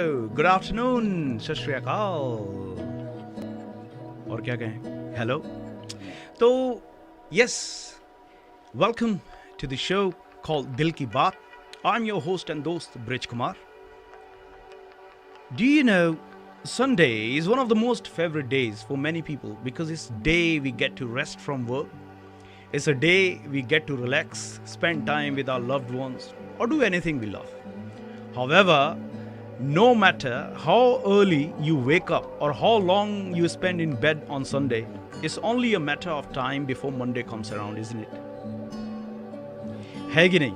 hello, good afternoon, सत श्री अकाल और क्या कहें hello तो yes welcome to the show called Dil Ki Baat. I'm your host and dost Brij Kumar. Do you know Sunday is one of the most favorite days for many people because it's day we get to rest from work. It's a day we get to relax, spend time with our loved ones, or do anything we love. However, no matter how early you wake up or how long you spend in bed on Sunday, it's only a matter of time before Monday comes around, isn't it? है कि नहीं?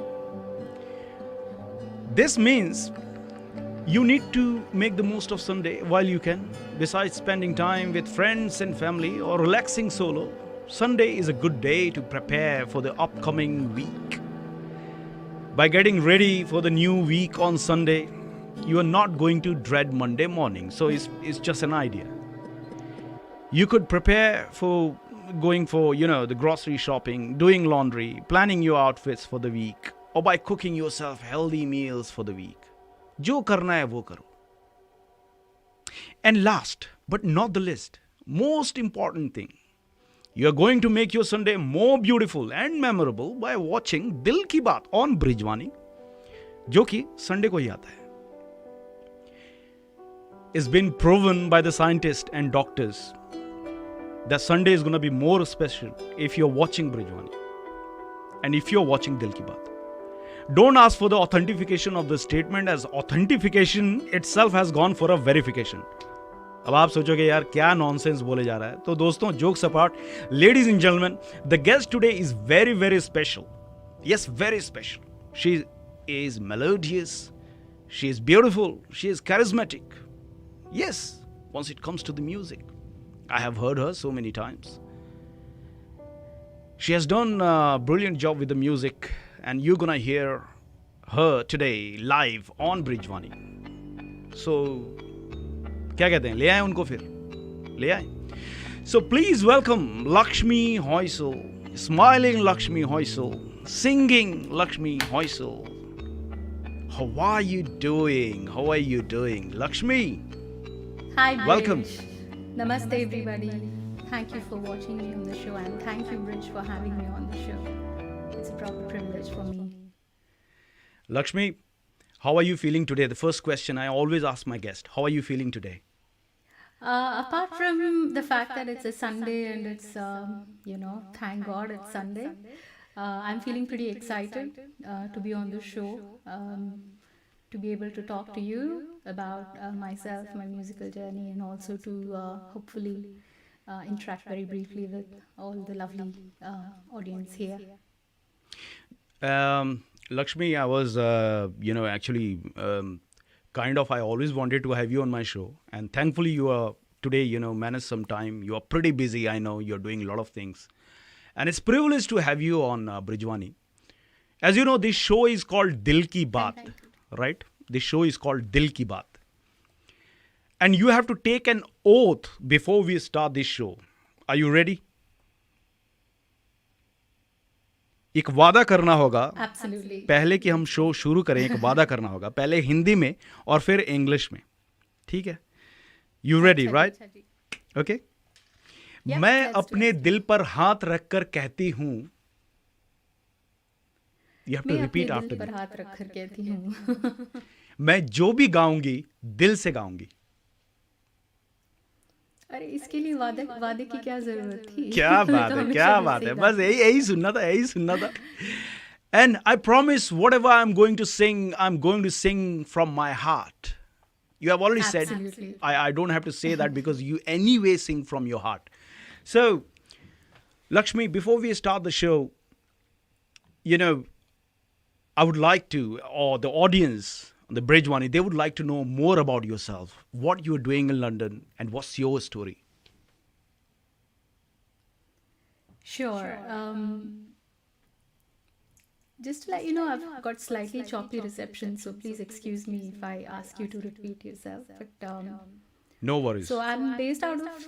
This means you need to make the most of Sunday while you can. Besides spending time with friends and family or relaxing solo, Sunday is a good day to prepare for the upcoming week. By getting ready for the new week on Sunday, you are not going to dread Monday morning. So it's just an idea. You could prepare for going for, the grocery shopping, doing laundry, planning your outfits for the week, or by cooking yourself healthy meals for the week. जो करना है वो करो. And last but not the least, most important thing, you are going to make your Sunday more beautiful and memorable by watching Dil Ki Baat on Brijvaani, जो कि Sunday को ही आता है. It's been proven by the scientists and doctors that Sunday is going to be more special if you're watching Brijvaani and if you're watching Dil Ki Baat. Don't ask for the authentication of the statement, as authentication itself has gone for a verification. अब आप सोचोगे यार क्या nonsense बोले जा रहा है. तो दोस्तों, jokes apart, ladies and gentlemen, the guest today is very, very special. Yes, very special. She is melodious. She is beautiful. She is charismatic. Yes, once it comes to the music. I have heard her so many times. She has done a brilliant job with the music, and you're gonna hear her today live on Brijvaani. So, क्या कहते हैं? ले आए उनको फिर? ले आए? So please welcome Lakshmi Hoysal, smiling Lakshmi Hoysal, singing Lakshmi Hoysal. How are you doing? How are you doing, Lakshmi? Hi, Brij. Welcome. Namaste, everybody. Thank you for watching me on the show, and thank you, Brij, for having me on the show. It's a proper privilege for me. Lakshmi, how are you feeling today? The first question I always ask my guest. How are you feeling today? Apart from the fact that it's a Sunday and it's, thank God it's Sunday, I'm feeling pretty excited to be on the show, to be able to talk to you about myself, my musical journey, and also to hopefully interact very briefly with all the lovely audience here. Lakshmi, I was, actually, I always wanted to have you on my show. And thankfully, you are today, managed some time. You are pretty busy. I know you're doing a lot of things. And it's a privilege to have you on Brijvaani. As you know, this show is called Dil Ki Baat, right? This show is called Dil Ki Baat. And you have to take an oath before we start this show. Are you ready? एक वादा करना होगा. Absolutely. पहले कि हम show शुरू करें एक वादा करना होगा. पहले हिंदी में और फिर इंग्लिश में. ठीक है? You ready, right? Okay? मैं अपने दिल पर हाथ रखकर कहती हूँ. You have to repeat after me. मैं अपने दिल पर हाथ रखकर कहती हूँ. मैं जो भी गाऊंगी दिल से गाऊंगी. अरे इसके लिए वादे की क्या जरूरत थी? क्या बात है. बस यही सुनना था. And I promise whatever I'm going to sing from my heart. You have already Absolutely. said I don't have to say that because you anyway sing from your heart. So, Lakshmi, before we start the show, I would like to, or the audience, the Brijvaani, they would like to know more about yourself, what you're doing in London, and what's your story. Sure. Just to let you know, I've got slightly choppy reception, so please excuse me if I ask you to repeat yourself. But No worries. so I'm based out of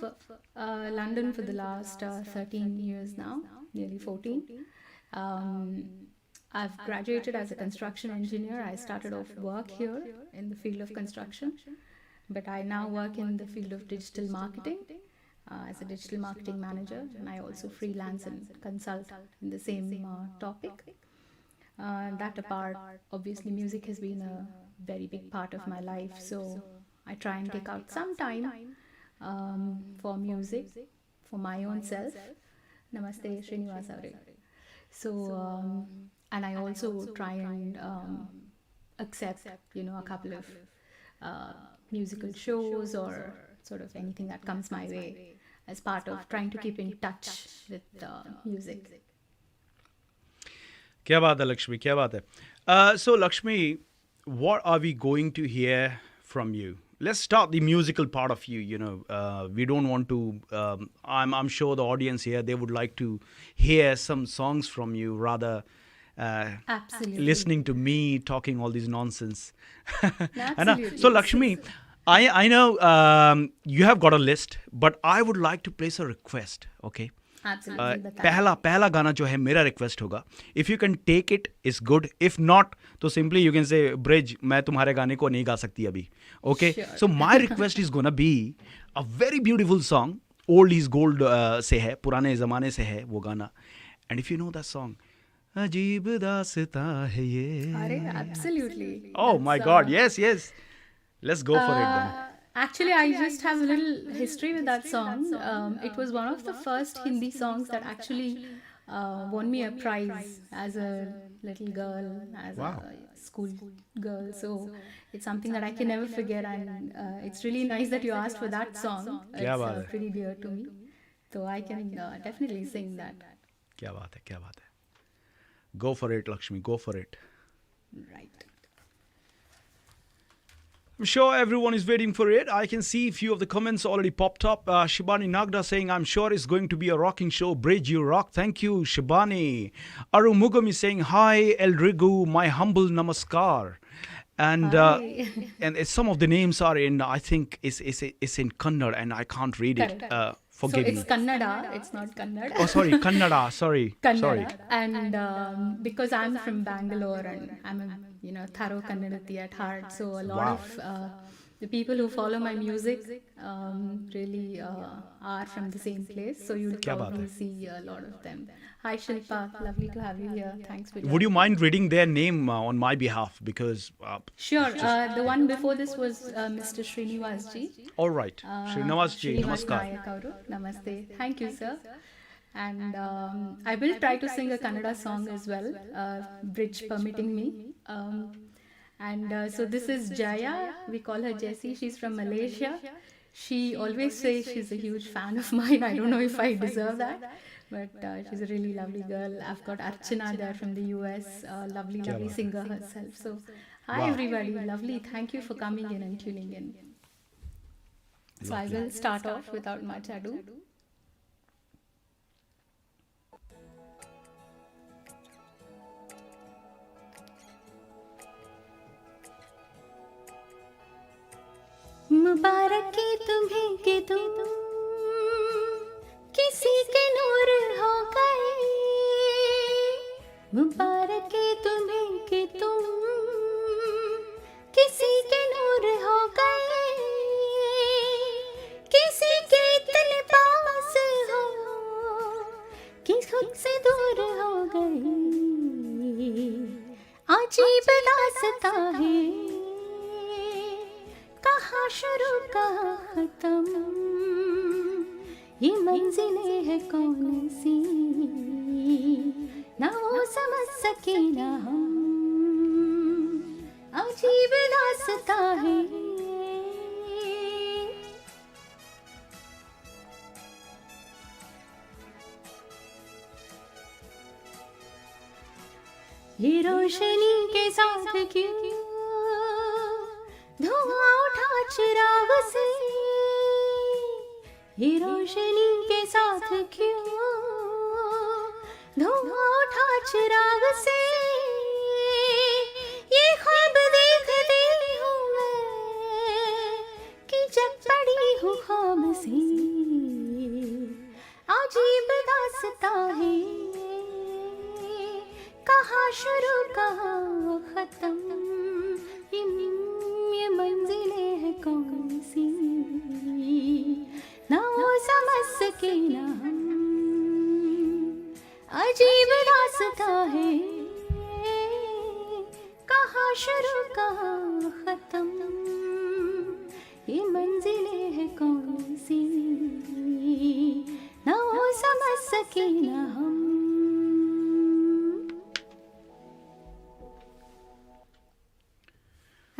London for the last 13 years now, nearly 14. I've graduated as a construction engineer. I started off work here in the field of construction, but I now work in the field of digital marketing as a digital marketing manager, and I also freelance and consult in the same topic. That apart, obviously, music has been a very big part of my life, so I try and take out some time for music, for my own self. Namaste, Srinivas Avare. So, and I also try and accept, a couple of musical shows or sort of anything that comes my way as part of trying to keep in touch with music. क्या बात है लक्ष्मी, क्या बात है. So Lakshmi, what are we going to hear from you? Let's start the musical part of you. We don't want to. I'm sure the audience here, they would like to hear some songs from you rather. Absolutely. Listening to me talking all this nonsense. Absolutely. So Lakshmi, I know you have got a list, but I would like to place a request. Okay. Absolutely. पहला गाना जो है मेरा request होगा, if you can take it is good, if not तो simply you can say ब्रिज मैं तुम्हारे गाने को नहीं गा सकती अभी. Okay, so my request is gonna be a very beautiful song, old is gold से है, पुराने ज़माने से है वो गाना. And if you know that song, अजीब दास्तां है ये. अरे absolutely. Oh my God, yes. Let's go for it then. Actually, I just have a little history with that song. It was one of the first Hindi songs that actually won me a prize as a little girl, as a school girl. So it's something that I can never forget, and it's really nice that you asked for that song. It's pretty dear to me, so I can definitely sing that. क्या बात है. Go for it, Lakshmi. Go for it. Right. I'm sure everyone is waiting for it. I can see a few of the comments already popped up. Shibani Nagda saying, I'm sure it's going to be a rocking show. Bridge, you rock. Thank you, Shibani. Aru Mugami saying, hi, Eldrigu, my humble namaskar. And and some of the names are in, I think, it's in Kannada, and I can't read it. Forgive me. So it's Kannada, it's not Kannada. Oh, sorry, Kannada. Sorry. Kannada. And because I'm from Bangalore and I'm a thorough Kannadati at heart, so a lot of the people who follow my music really are from the same place. So you'll probably see a lot of them. Hi Shilpa, lovely to have you here. Thanks for joining. Would you mind reading their name on my behalf? Because sure. The one before this was Mr. Srinivas ji. All right. Srinivas ji, namaskar. Namaste. Thank you, sir. And I will try to sing a Kannada song as well, Bridge permitting me. And so this is Jaya. We call her Jessie. She's from Malaysia. She always says she's a huge fan of mine. I don't know if I deserve that. But she's a really lovely girl. I've got Archana there from the US, lovely singer herself. So, hi everybody, lovely. Thank you for coming in and tuning in. So I will start off without much ado. मुबारक की तुम्हें कि तुम किसी के नूर हो गए, मुबारक की तुम्हें कि तुम किसी के नूर हो गए, किसी के इतने पास हो कि खुद से दूर हो गए. अजीब दास्तां है, कहाँ शुरू कहाँ खत्म, ये मंजिलें है कौन सी, ना वो समझ सके ना हम, अजीब दास्तां है. ये रोशनी के साथ क्यों धुआं उठा चिराग से, ये रोशनी के साथ क्यों धुआं उठा चिराग से, ये ख्वाब देखती हूँ मैं कि जग पड़ी हूँ ख्वाब से, अजीब दास्तां है, कहाँ शुरू कहाँ खत्म, ये मंजिलें हैं कौन सी, ना वो समझ सके ना हम, अजीब रास्ता है, कहाँ शुरू कहाँ खत्म, ये मंजिलें हैं कौन सी, ना वो समझ सके ना हम.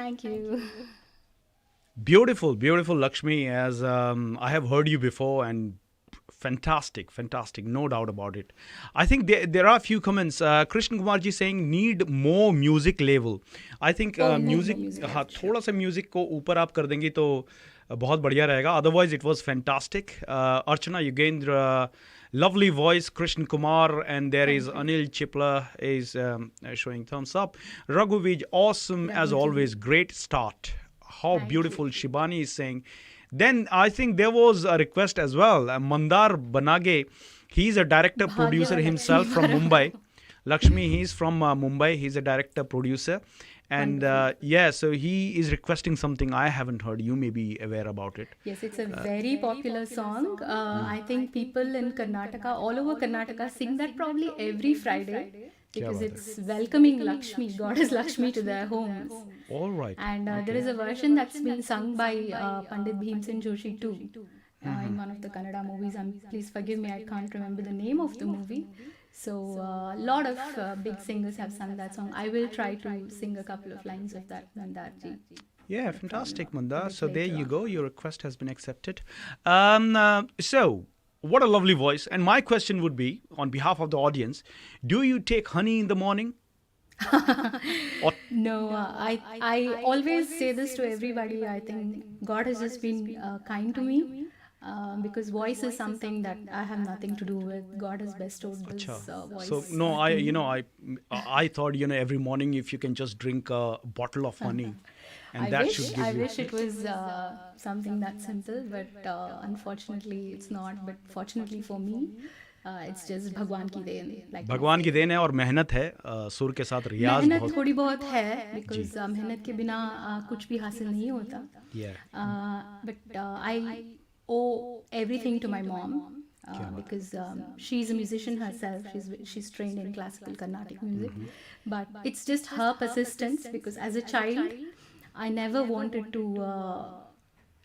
Thank you. Beautiful, beautiful, Lakshmi. As I have heard you before, and fantastic, fantastic, no doubt about it. I think there are a few comments. Krishna Kumar ji saying need more music level. I think music, हाँ थोड़ा सा music को ऊपर आप कर देंगे तो बहुत बढ़िया रहेगा. Otherwise, it was fantastic. Archana Yugendra, lovely voice. Krishna Kumar, and there is Anil Chipla is showing thumbs up. Raghuvij, awesome as always. Great start. How beautiful. Shibani is saying. Then I think there was a request as well. Mandar Banage, he's a director producer himself from Mumbai. Lakshmi, he's from Mumbai. He's a director producer. And so he is requesting something I haven't heard. You may be aware about it. Yes, it's a very popular song. I think people in Karnataka, all over Karnataka, sing that probably every Friday because it's welcoming Lakshmi, goddess Lakshmi, to their homes. All right. And there is a version that's been sung by Pandit Bhimsen Joshi too. In one of the Kannada movies. Please forgive me, I can't remember the name of the movie. So a lot of big singers have sung that song. I will try to sing a couple of lines of that, Mandarji. Yeah, fantastic, Mandar. So there you go. Your request has been accepted. So what a lovely voice. And my question would be, on behalf of the audience, do you take honey in the morning? No, I always say this to everybody. I think God has just been kind to me. Because voice is something that I have nothing to do with. God has bestowed this voice. So no, I thought every morning if you can just drink a bottle of honey, and I wish it was something that simple, but unfortunately it's not. But fortunately for me, it's just भगवान की then. Like भगवान की then है और मेहनत है, सुर के साथ रियाज बहुत. मेहनत थोड़ी बहुत है, because मेहनत के बिना कुछ भी हासिल नहीं होता. But I owe everything to my mom because she's a musician herself. She's trained in classical Carnatic music, but it's just her persistence, because as a child I never wanted to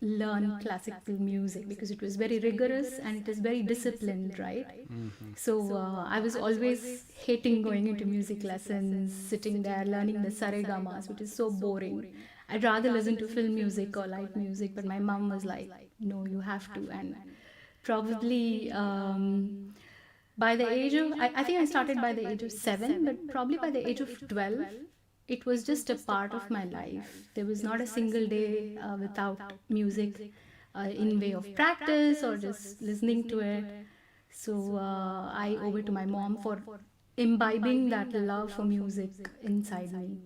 learn classical music because it was very rigorous and it is very disciplined, right? So I was always hating going into music lessons, sitting there learning the saregamas, which is so boring. I'd rather listen to film music or light music, but my mom was like, no, you have to. And probably by the age of, I think I started by the age of 7, but probably by the age of 12, it was just a part of my life. There was not a single day without music in way of practice or just listening to it. So I owe it to my mom for imbibing that love for music inside me.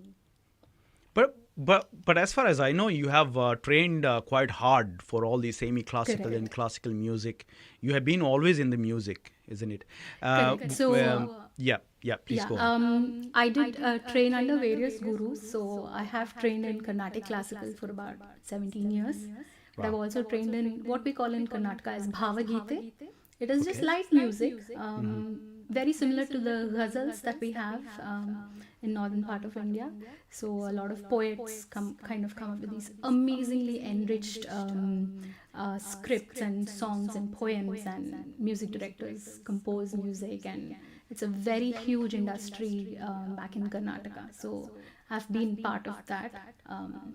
But as far as I know, you have trained quite hard for all the semi-classical and classical music. You have been always in the music, isn't it? So please go on. I did train under various gurus. So I have trained in Carnatic classical for about 17 years. But I've also trained in what we call in Karnataka as Bhavagite. It is just light music, very similar to the ghazals that we have in northern part of India. So a lot of poets come up with these amazingly enriched scripts and songs and poems, and music directors compose music, and it's a very huge industry back in Karnataka. So I've been part of that.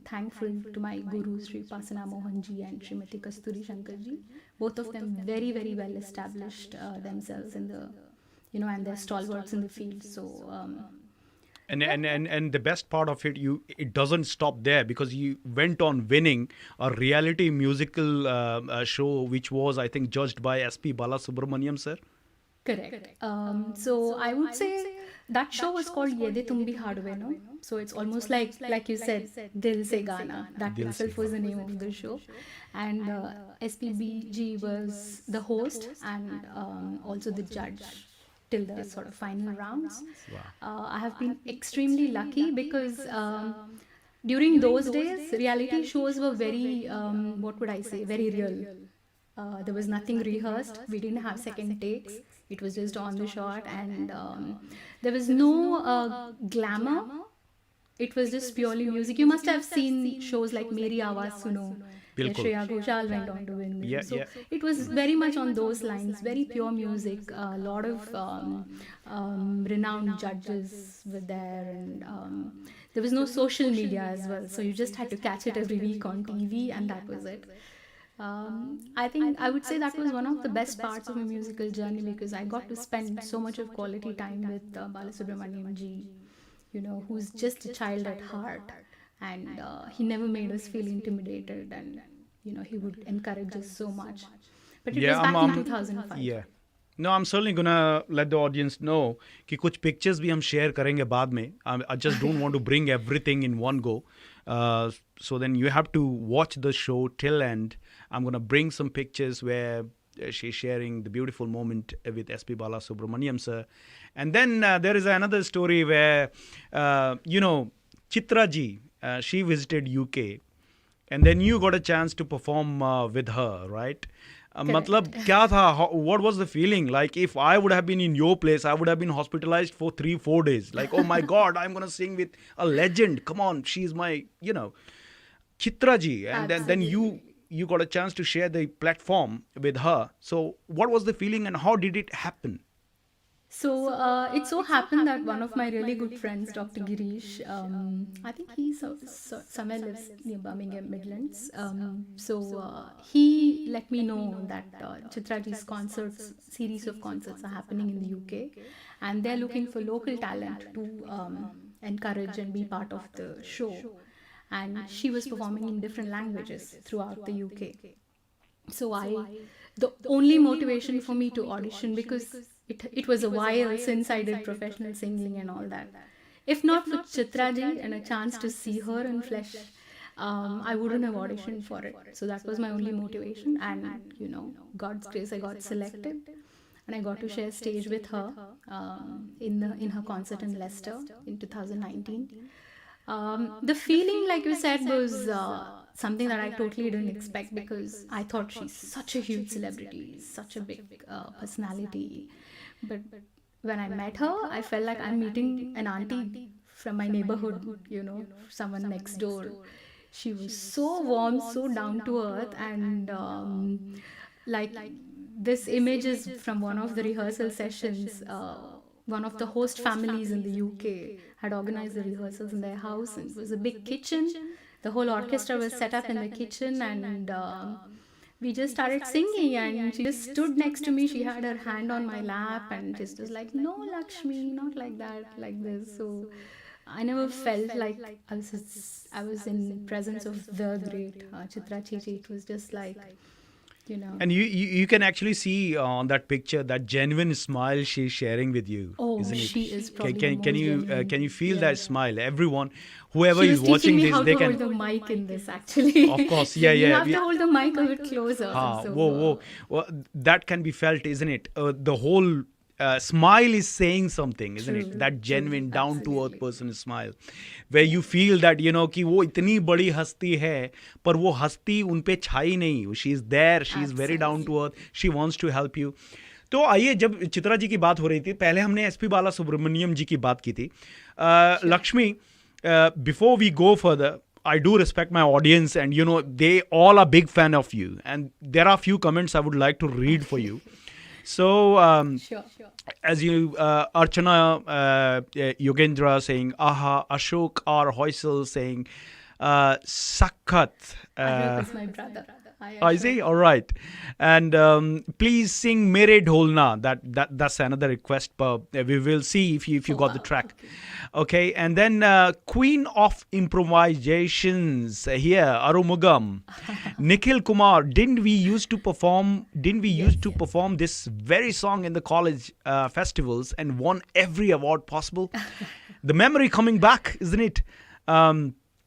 Thankful to my gurus, Sri Pasana Mohanji and Srimati Kasturi Shankarji. Both of them very, very well established themselves in the, and they're stalwarts in the field. So. And the best part of it doesn't stop there, because you went on winning a reality musical show, which was, I think, judged by S.P. Balasubramaniam, sir. Correct. So I would say that show was called Yede Tum Bhi Haadve, no? So it's almost like you said, Dil Se Gana. That itself was the name of the show. And SPBG was the host and also the judge till the sort of final rounds. Wow. I have been extremely lucky because during those days, reality shows were very, what would I say, very real. There was nothing rehearsed. We didn't have second takes. It was just on the shot, and there was no glamour. It was just purely music. You must have seen shows like Meri Awaaz Suno, where Bilkul. Shreya Ghoshal went on to win. Yeah, So yeah. it was very much on those lines, very pure music. A lot of renowned judges were there, and there was no social media as well. So you just had to catch it every week on TV, and that was it. I think I would say that was one of the best parts of my musical journey because I got to spend so much of quality time with Balasubramaniam ji, who's just a child at heart, and he never made us feel intimidated, and he would encourage us so much. But it was back in 2005. Yeah. No, I'm certainly gonna let the audience know कि कुछ pictures भी हम share करेंगे बाद में. I just don't want to bring everything in one go. So then you have to watch the show till end. I'm gonna bring some pictures where she's sharing the beautiful moment with SP Balasubramaniam sir. And then there is another story where, Chitra ji, she visited UK. And then you got a chance to perform with her, right? मतलब क्या था? What was the feeling? Like if I would have been in your place, I would have been hospitalized for 3-4 days. Like, oh my God, I'm gonna sing with a legend. Come on, she's my, Chitra ji. And then you got a chance to share the platform with her. So what was the feeling and how did it happen? So it so happened that one of my really good friends, Dr. Girish, I think he somewhere lives near Birmingham, Midlands. He let me know that Chitraji's series of concerts are happening in the UK, and they're looking for local talent to encourage and be part of the show. And she was performing in different languages throughout the UK. So the only motivation for me to audition, because it was a while since I did professional singing and all that. If not for Chitra ji and a chance to see her in flesh, I wouldn't have auditioned for it. So that was my only motivation. And, God's grace, I got selected. And I got to share stage with her in her concert in Leicester in 2019. The feeling, like you said, was something that I totally didn't expect, because I thought she's such a huge celebrity, such a big personality. But when I met her, I felt like I'm meeting an auntie from my neighborhood, someone next door. She was so warm, so down to earth, and this image is from one of the rehearsal sessions. One of the host families in the UK had organized the rehearsals in their house, and it was a big kitchen. The whole orchestra was set up in the kitchen, and we just started singing, and she just stood next to me. She had her hand on my lap and just was like, "No, Lakshmi, not like that, like this." So I never felt like I was in presence of the great Chitra Chichi. It was just like, And you can actually see on that picture that genuine smile she's sharing with you. Oh, isn't it? she is probably Can you feel that smile? Everyone, whoever is watching this, they can. She was teaching me how to hold the mic in this, actually. Of course, yeah. You have to hold the mic a bit closer. Whoa. Well, that can be felt, isn't it? The whole smile is saying something, isn't it? That genuine, down-to-earth person's smile, where you feel that कि वो इतनी बड़ी हस्ती है, पर वो हस्ती उन पे छाई नहीं. She is there. She is very down-to-earth. She wants to help you. तो आइए, जब चित्रा जी की बात हो रही थी, पहले हमने SP बालासुब्रमण्यम जी की बात की थी. Lakshmi, before we go further, I do respect my audience, and they all are big fan of you, and there are few comments I would like to read for you. So, Sure. as you, Archana Yogendra saying, aha, Ashok R. Hoysal saying, Sakhat. I hope it's my brother. I see. All right. And please sing Mere Dholna. That's another request. We will see if you got the track. Okay. And then Queen of Improvisations here, Arumugam. Nikhil Kumar. Didn't we used to perform this very song in the college festivals and won every award possible? The memory coming back, isn't it?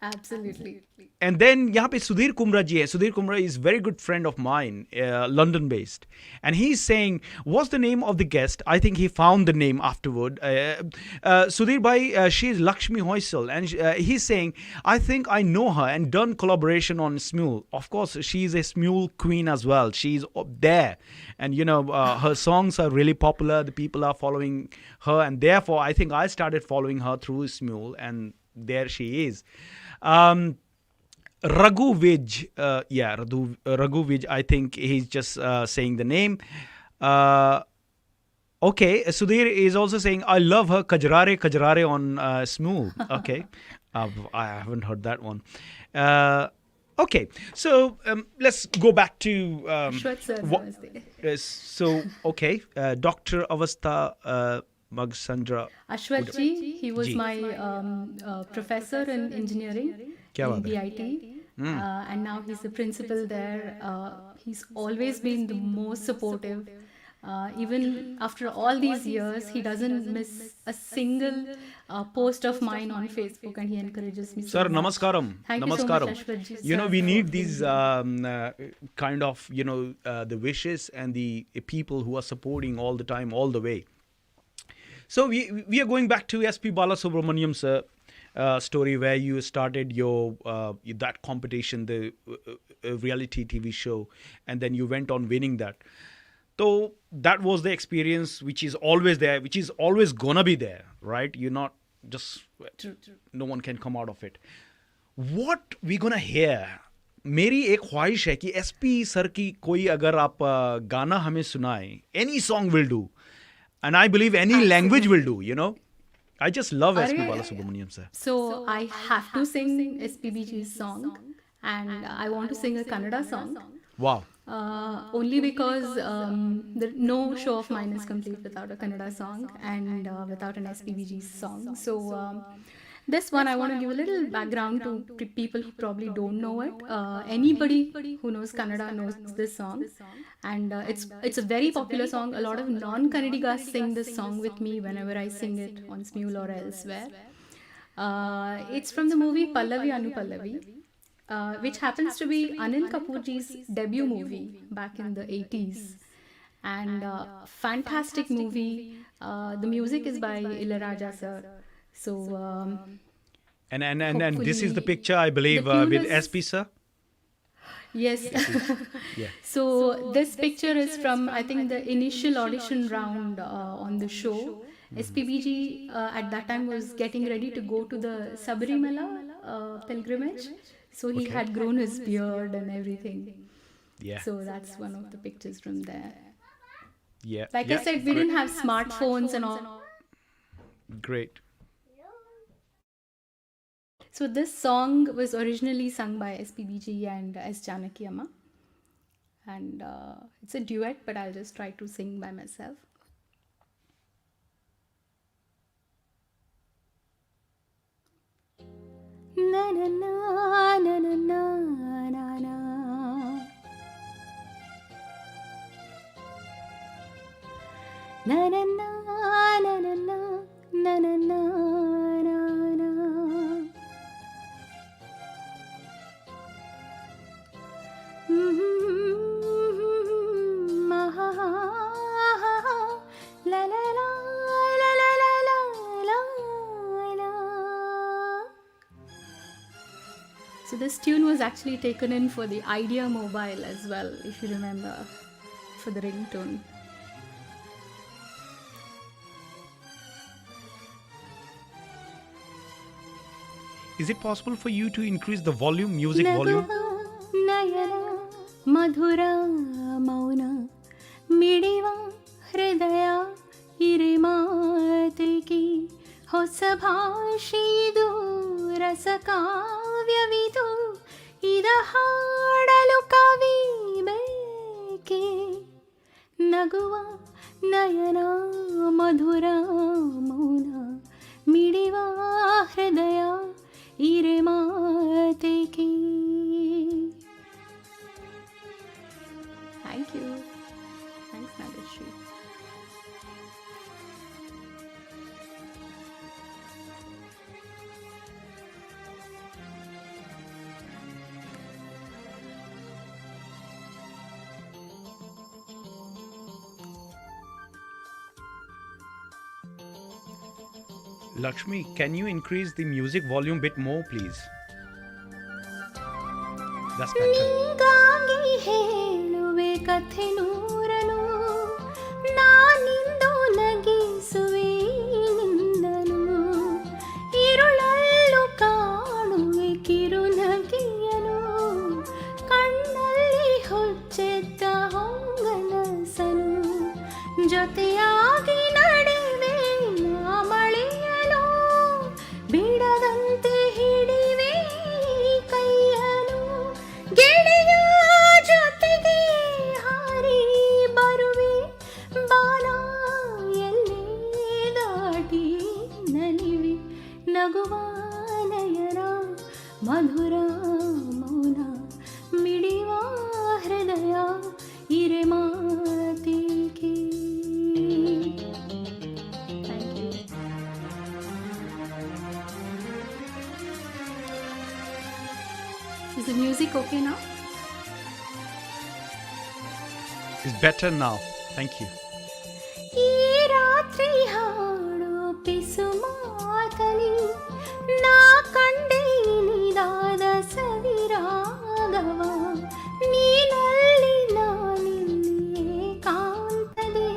Absolutely. And then यहाँ पे सुधीर कुमरा जी है. Sudhir Kumra is very good friend of mine, London based, and he's saying, what's the name of the guest? I think he found the name afterward. Sudhir bhai, she is Lakshmi Hoysal, and he's saying, I think I know her and done collaboration on Smule. Of course, she is a Smule queen as well. She's up there, and her songs are really popular. The people are following her, and therefore I think I started following her through Smule, and there she is. Raghu Vij, Raghu Vij, I think he's just saying the name. Uh, okay, Sudhir is also saying, I love her Kajrare on Smooth. Okay, I haven't heard that one. Okay, so let's go back to. Ashwat sir what, was there. okay, Dr. Avastha Magsandra. Ashwat ji, he was Ji. my professor in engineering Kya in baat hai? BIT. And now he's the principal there. He's always been the most supportive. Even after all these years, he doesn't miss a single post of mine on Facebook, and he encourages me so Sir, much. namaskaram. Thank you so Namaskaram. much, Ashwat ji. We sir, need for these being kind of, the wishes and the people who are supporting all the time, all the way. So we are going back to SP Balasubramaniam's story where you started your that competition, the reality TV show, and then you went on winning that. So that was the experience which is always there, which is always gonna be there, right? You're not just, True. no one can come out of it. What we gonna hear? मेरी एक ख्वाहिश है कि SP sir की कोई अगर आप गाना हमें सुनाएं, any song will do, and I believe any language will do. I just love SP Arey, Balasubramaniam sir. So I have to sing SPBG's song, and I want to sing a Kannada song. Wow. Only because no show of mine is complete without a Kannada song and without an SPBG song. So this one I want to give a little background to people who probably don't know it. Anybody who knows Kannada knows this song, and it's a very popular song. A lot of non-Kannadigas sing this song with me whenever I sing it on Smule or elsewhere. It's from the movie Pallavi Anupallavi. Which happens to be Anil Kapoorji's debut movie back in the 80s. And fantastic movie. The music is by Ilayaraja sir. So, And this is the hopefully picture, I believe, the tune with is- SP sir. yes. Yeah. So, this picture is from, I think, the initial audition round on the show. SPBG at that time was getting ready to go to the Sabarimala pilgrimage. So he had grown his beard and everything. Yeah. So that's one of the pictures from there. Yeah. Like yeah. I said, we didn't have smartphones and all. Great. So this song was originally sung by SPBG and S. Janaki Amma. And it's a duet, but I'll just try to sing by myself. Na na na na na na na na. Na na na na na na na na na na. La la la la la la la la. So this tune was actually taken in for the Idea Mobile as well, if you remember, for the ringtone. Is it possible for you to increase the volume, music volume? Nayana madhura mauna midiva hridaya irimate ki ho sabhashidu rasakavyavidu idahadalu kavi beke naguva nayana madhura mauna midiva hridaya irimate ki. Thank you. Thanks, Nagashri. Lakshmi, can you increase the music volume bit more, please? That's better. ನಿಂಗಾಗಿ ಹೇಳುವೆ ಕಥೆ ನೂರನು ನಾನಿಂದು ನಗಿಸುವೆ ನಿಂದನು ഇരുಳಲ್ಲೂ ಕಾಣುವೆ ಕಿರುನಗೆಯನು ಕಣ್ಣಲ್ಲಿ ಹೊಚ್ಚೆದ್ದ ಹೊಂಗನಸನು ಜೊತೆಯಾಗಿ ನಡೆವೆ ನಾ ಮಳೆಯನು ಬಿಡದಂತೆ ಹಿಡಿವೆ ಕೈಯನು ಗೆಳೆಯ ಜೊತೆಗೆ ಹಾರಿ ಬರುವೆ ಬಾನ ಎಲ್ಲೇ ದಾಟಿ ನಲಿವೆ ನಗುವ ನಯನ ಮಧುರ ಮೌನ ಮಿಡಿವ ಹೃದಯ ಇರೆ ಮಾತಿಗೆ. Thank you. Is the music okay now? It's better now. Thank you. ಈ ರಾತ್ರಿ ಹಾಡು ಪಿಸು ಮಾತಲಿ ನಾ ಕಂಡೆ ನಿದಾದ ಸವಿರಾಗವ ನೀನಲ್ಲಿ ನಾನಿಲ್ಲಿಯೇ ಕಾಂತದೆ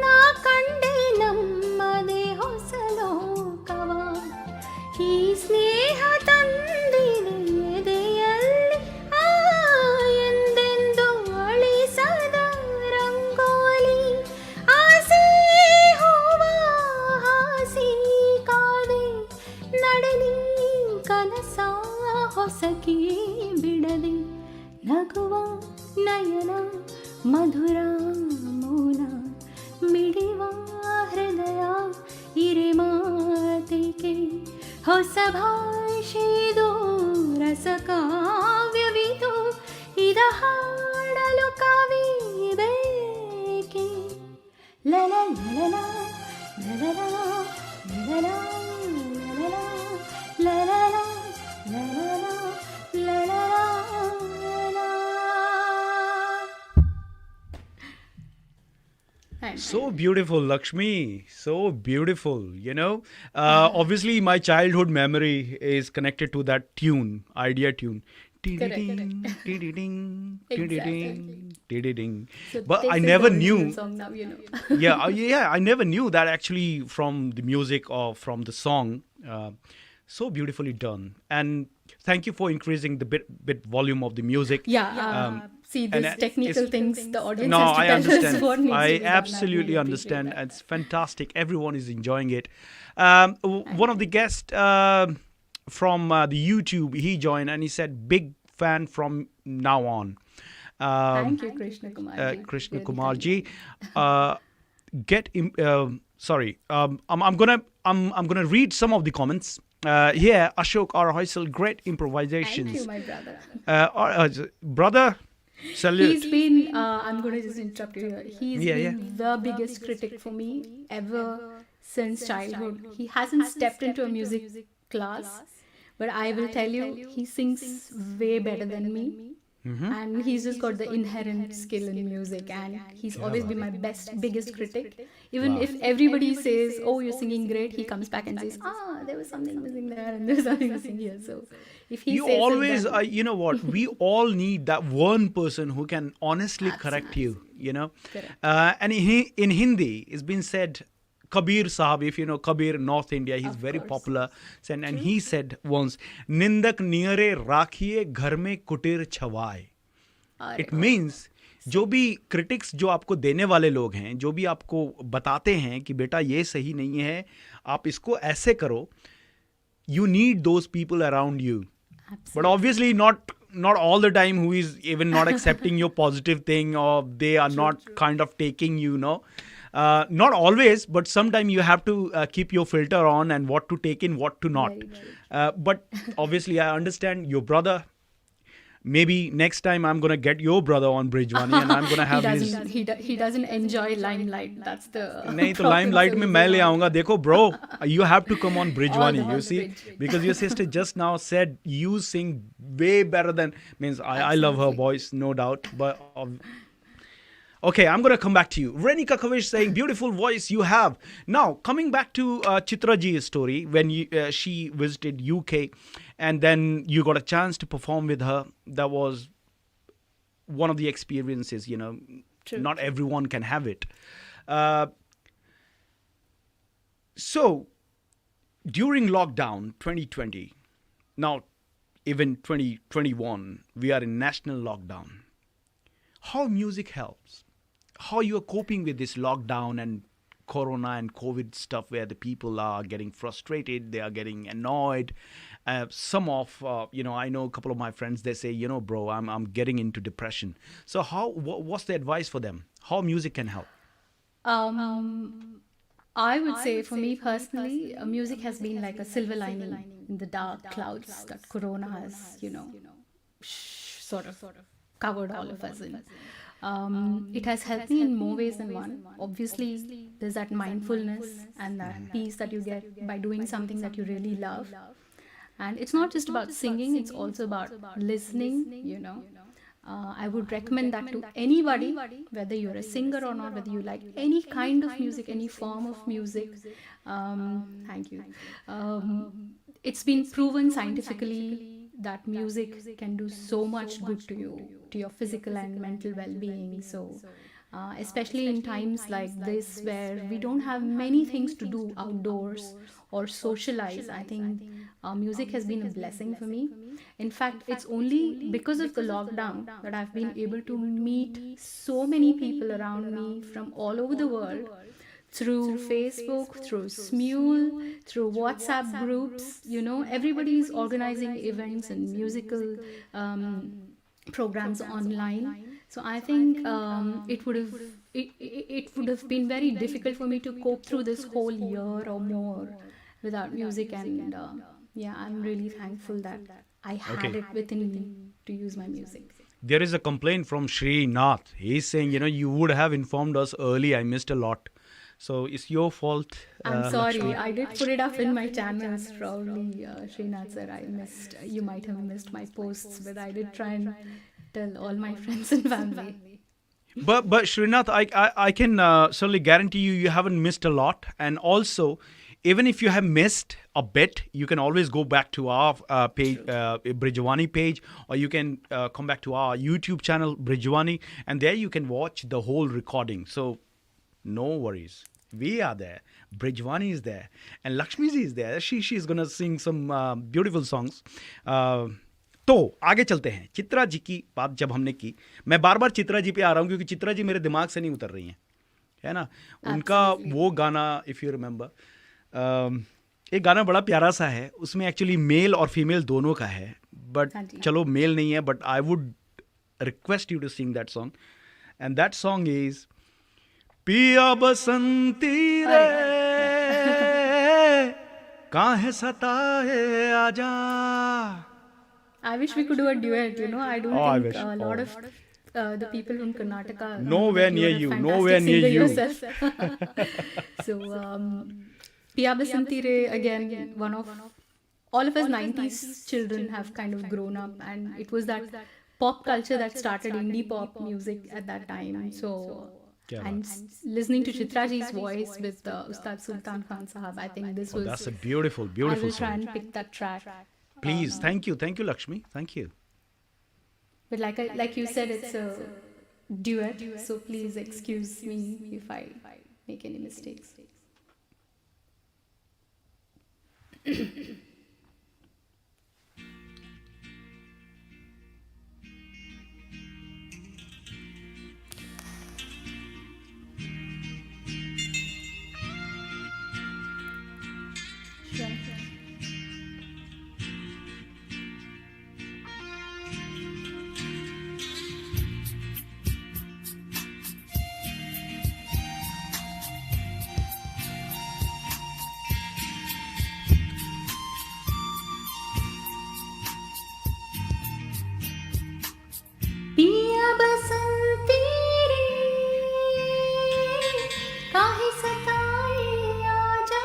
ನಾ ಕಂಡೆ ನಮ್ಮದೇ ಹೊಸ ಲೋಕವ ಈ ಸ್ನೇಹ ತಂದಿದೆ ಎದೆಯಲ್ಲಿ ಎಂದೆಂದು ಅಳಿಸದ ರಂಗೋಲಿ ಆಸೆ ಹೂವ ಹಾಸಿ ಕಾದೆ ನಡೆಲಿ ಕನಸ ಹೊಸಕಿ ಬಿಡದೆ ನಗುವ ನಯನ ಮಧುರ ಮೌನ ಮಿಡಿವ ಹೃದಯ ಇರೆ ಮಾತಿಗೆ ಹೊಸ ಭಾಷೆದು ರಸ ಕಾವ್ಯವಿದು ಇದ ಹಾಡಲು ಕವಿ ಬೇಕೆ ಲಲ ಲಲ ಲಲ ಲಲ ಲಲ ಲಲ So beautiful, Lakshmi. So beautiful. You know, obviously, my childhood memory is connected to that tune, idea tune. Ding, ding, ding. So But this I is never the knew. original song now, you know. Yeah, I never knew that actually from the music or from the song. So beautifully done. And thank you for increasing the bit volume of the music. Yeah. See, and these technical it's- things, the audience No, has to I tell us understand. what needs to I be done. absolutely really understand. appreciate that. It's fantastic. Everyone is enjoying it. One of the guests from the YouTube, he joined and he said, "Big fan from now on." Thank you, Krishna Kumar. Krishna Kumar ji. Sorry. I'm gonna read some of the comments. Here, Ashok R. Hoysal, great improvisations. Thank you, my brother. Brother, salute. He's been, I'm going to just interrupt you here. He's Yeah, been the biggest critic for me ever since childhood. He hasn't stepped into a music class, but I will tell you, he sings way better than me. And he's just got the inherent skill in music, and he's always been my biggest critic. Even if everybody says, "Oh, you're singing great," he comes back and says, "There was something missing there, and there was something missing here." So, if he You says always, it, then you know what? We all need that one person who can honestly correct you. You know, Correct. and in Hindi, it's been said. Kabir Sahab, if you know Kabir, North India, he's Of very course. popular. And he said once, "Nindak niyare rakhiye ghar mein kutir chhawaye." It means जो भी critics जो आपको देने वाले लोग हैं, जो भी आपको बताते हैं कि बेटा ये सही नहीं है, आप इसको ऐसे करो, you need those people around you. But obviously not all the time who is even not accepting your positive thing, or they are not kind of taking you know. Not always, but sometimes you have to keep your filter on and what to take in, what to not. Very But obviously, I understand your brother. Maybe next time I'm gonna get your brother on Brijvaani and I'm gonna have his. he doesn't enjoy limelight. That's the नहीं तो problem, limelight so में he's मैं ले not. आऊँगा. देखो bro, you have to come on Brijvaani. All You the see, bridge. because your sister just now said you sing way better than means I love her Absolutely. voice, no doubt. But Okay, I'm going to come back to you. Renika Kavish saying, beautiful voice you have. Now, coming back to Chitra Ji's story, when she visited UK and then you got a chance to perform with her, that was one of the experiences, True. not everyone can have it. Uh, so, during lockdown 2020, now even 2021, we are in national lockdown. How music helps? How you are coping with this lockdown and corona and covid stuff, where the people are getting frustrated, they are getting annoyed. Some of I know a couple of my friends, they say, bro, I'm getting into depression. So what's the advice for them, how music can help? Um, I would say for me personally, music has been like a silver lining in the dark clouds that Corona has, sort of covered all of us in. It has helped me in more ways than one. Obviously, there's that mindfulness and that peace that you get by doing something that you really love. And it's not just about singing, it's also about listening. I would recommend that to anybody, whether you're a singer or not, whether you like any kind of music, any form of music. Thank you. It's been proven scientifically that music can do so much good to you, to your physical and mental well-being. So especially in times like this where we don't have many things to do outdoors or socialize, I think music has been a blessing for me. In fact, it's only because of the lockdown that I've been able to meet so many people around me from all over the world through Facebook, through Smule, through WhatsApp groups. Everybody's organizing events and musical programs online. So I think it would have been very difficult for me to cope through this whole year or more without music. And yeah, I'm really thankful that I had it within me to use my music. There is a complaint from Shri Nath. He's saying, you would have informed us early, I missed a lot. So it's your fault. I'm sorry, Lakshmi. I did put it up in my channels. Probably, Srinath sir, you might have missed my posts, but I did try and tell all my friends and family. But Srinath, I can certainly guarantee you haven't missed a lot. And also, even if you have missed a bit, you can always go back to our page, Brijvaani page, or you can come back to our YouTube channel, Brijvaani, and there you can watch the whole recording. So no worries. We are there. Brijvaani is there. And Lakshmi ji is there. She's going to sing some beautiful songs. तो आगे चलते हैं. चित्रा जी की बात जब हमने की, मैं बार बार चित्रा जी पे आ रहा हूँ क्योंकि चित्रा जी मेरे दिमाग से नहीं उतर रही हैं, है ना. उनका वो गाना, इफ़ यू रिमेंबर, एक गाना बड़ा प्यारा सा है, उसमें एक्चुअली मेल और फीमेल दोनों का है, बट चलो मेल नहीं है, but I would request you to sing that song. And that song is Piya Basanti रे काहे सताए आजा. I wish we could do a duet, I don't I think wish. a lot of the people from Karnataka. Nowhere near you, fantastic nowhere near singer you. yourself. So, Piya Basanti Re, again, one of all of us 90s children have kind of grown up, and it was that pop culture that started indie pop music at that time. So, and listening to Chitra ji's voice with Ustad Sultan Khan Sahab, I think this was. That's a beautiful, I beautiful will try song. and pick that track. Please, thank you, Lakshmi, thank you. But like you said, it's a duet, so please excuse me if I make any mistakes. Sure. पिया बसंती रे काहे सताए आजा.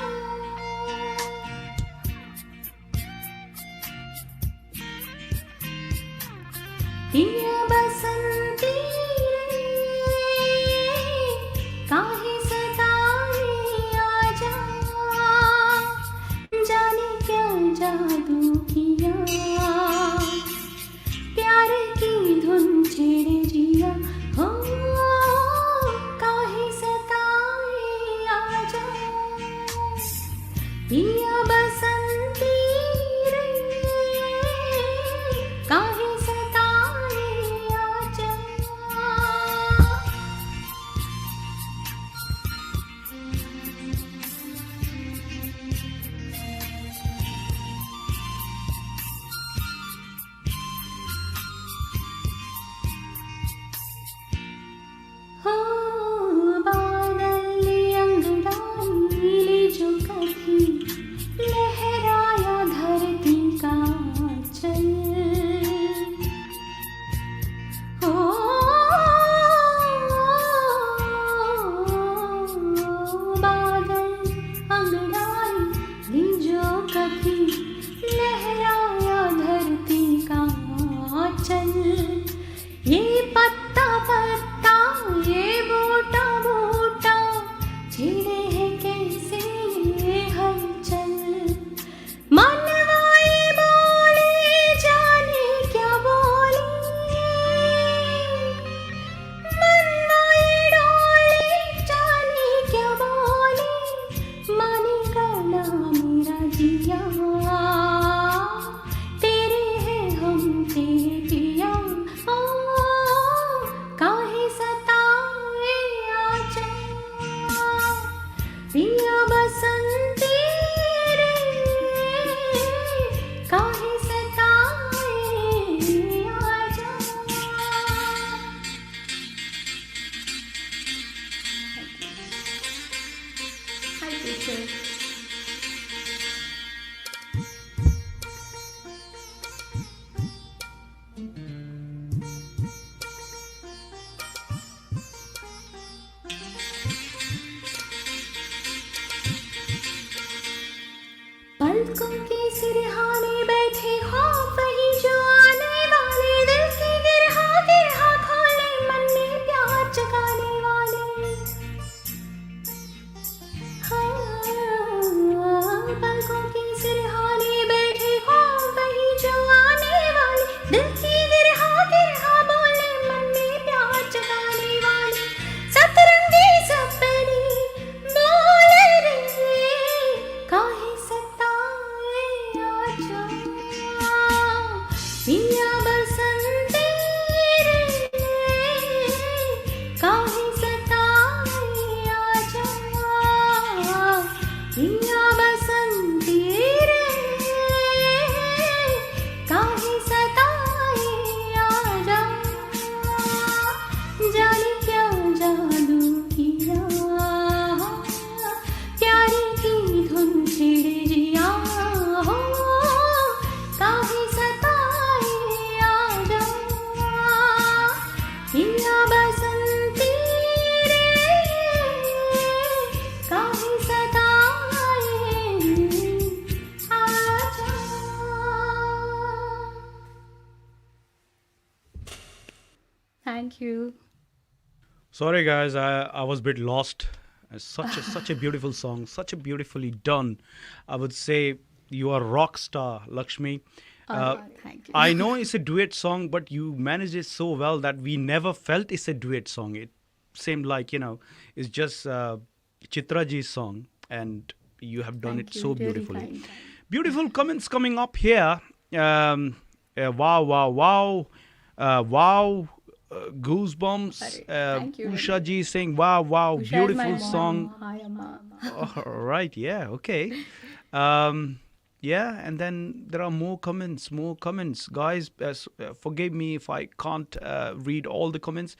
पिया बसंती रे पिया बसंती रे काहे सताए आजा हो बादल अंगड़ाई ले जो कभी लहराया धरती का चल हो बादल अंगड़ाई ले जो कभी लहराया धरती का चल ये पत्ता पत्ता ये बूटा बूटा छिड़े है कैसे ये हलचल मनवाए बोले जाने क्या बोले मनवाए डोले जाने क्या बोले मानेगा ना मेरा जिया तेरे हैं हम तेरे पिया ओ काहे सताए आजा पिया बसंती रे काहे सताए आजा Hi, teacher. पलकों के सिरहाने बैठे खौफ वही जो आने वाले दिल की गिरहा खोले मन में प्यार जगाने वाले हाँ पलकों के सिरहाने बैठे खौफ वही जो आने वाले दिल की गिरहा बोले मन में प्यार जगाने वाले सतरंगी सपने बोले रे काहे सताए आजा पिया बसंती रे काहे सताए आजा पिया बसंती रे काहे सताए आजा जाने क्या जादू किया प्यारी की धुन छिड़े जिया हो काहे सताए आजा पिया बसंती रे काहे सताए आजा Thank you. Sorry, guys, I was a bit lost. Such a beautiful song, such a beautifully done. I would say you are rock star, Lakshmi. Thank you. I know it's a duet song, but you managed it so well that we never felt it's a duet song. It seemed like, it's just Chitra ji's song, and you have done Thank it you, so really beautifully. kind. Beautiful comments coming up here. Wow, wow, wow. Wow. Goosebumps. Thank you. Usha ji saying, wow, wow, Usha is beautiful my mom. song. Hi, Amma. All right, yeah, okay. Yeah, and then there are more comments. Guys, forgive me if I can't read all the comments.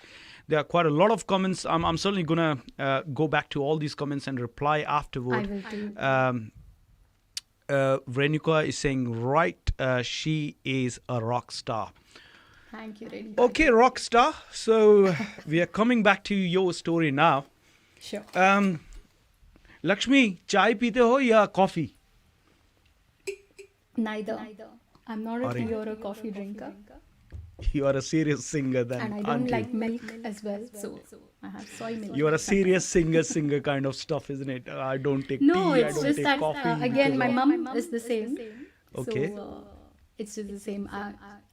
There are quite a lot of comments. I'm certainly going to go back to all these comments and reply afterward. I will do. Renuka is saying, right, she is a rock star. Thank you, really. Okay, rock star. So we are coming back to your story now. Sure. Lakshmi, chai peete ho ya coffee? Neither. I'm not a tea or a coffee drinker. You are a serious singer then, And I don't aren't like you? milk as well. So I have soy milk. You are a serious singer kind of stuff, isn't it? I don't take No, tea, it's I don't just take that coffee. again, because my of- mom is the same. Okay. So it's just the same.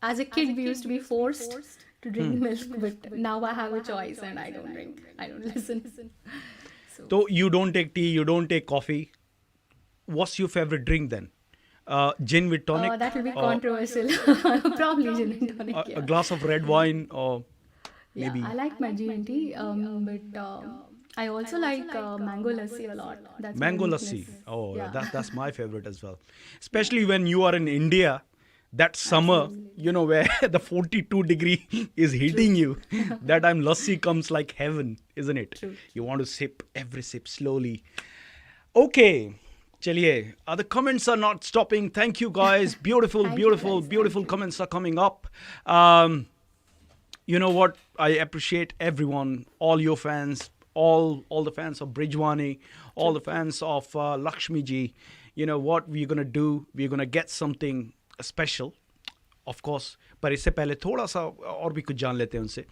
As a kid, we used to be forced to drink milk, but now I have a choice and I don't drink. I don't listen. So you don't take tea, you don't take coffee. what's your favorite drink then? Gin with tonic? That will be or controversial. Probably gin and tonic. a Yeah. glass of red wine, or Yeah, maybe I like my G&T, but I also like mango lassi a lot. That's my mango weakness. lassi. Oh, Yeah. that's my favorite as well. Especially when you are in India, that summer, where the 42-degree is hitting you. That time lassi comes like heaven, isn't it? True. You want to sip every sip slowly. Okay. Chaliye, the comments are not stopping. Thank you, guys. Beautiful, Thank you, beautiful, guys. beautiful Thank you. comments are coming up. You know what? I appreciate everyone, all your fans, all the fans of Brijvaani, all the fans of Lakshmi ji. You know what we're gonna do? We're gonna get something special, of course. पर इससे पहले थोड़ा सा और भी कुछ जान लेते हैं उनसे.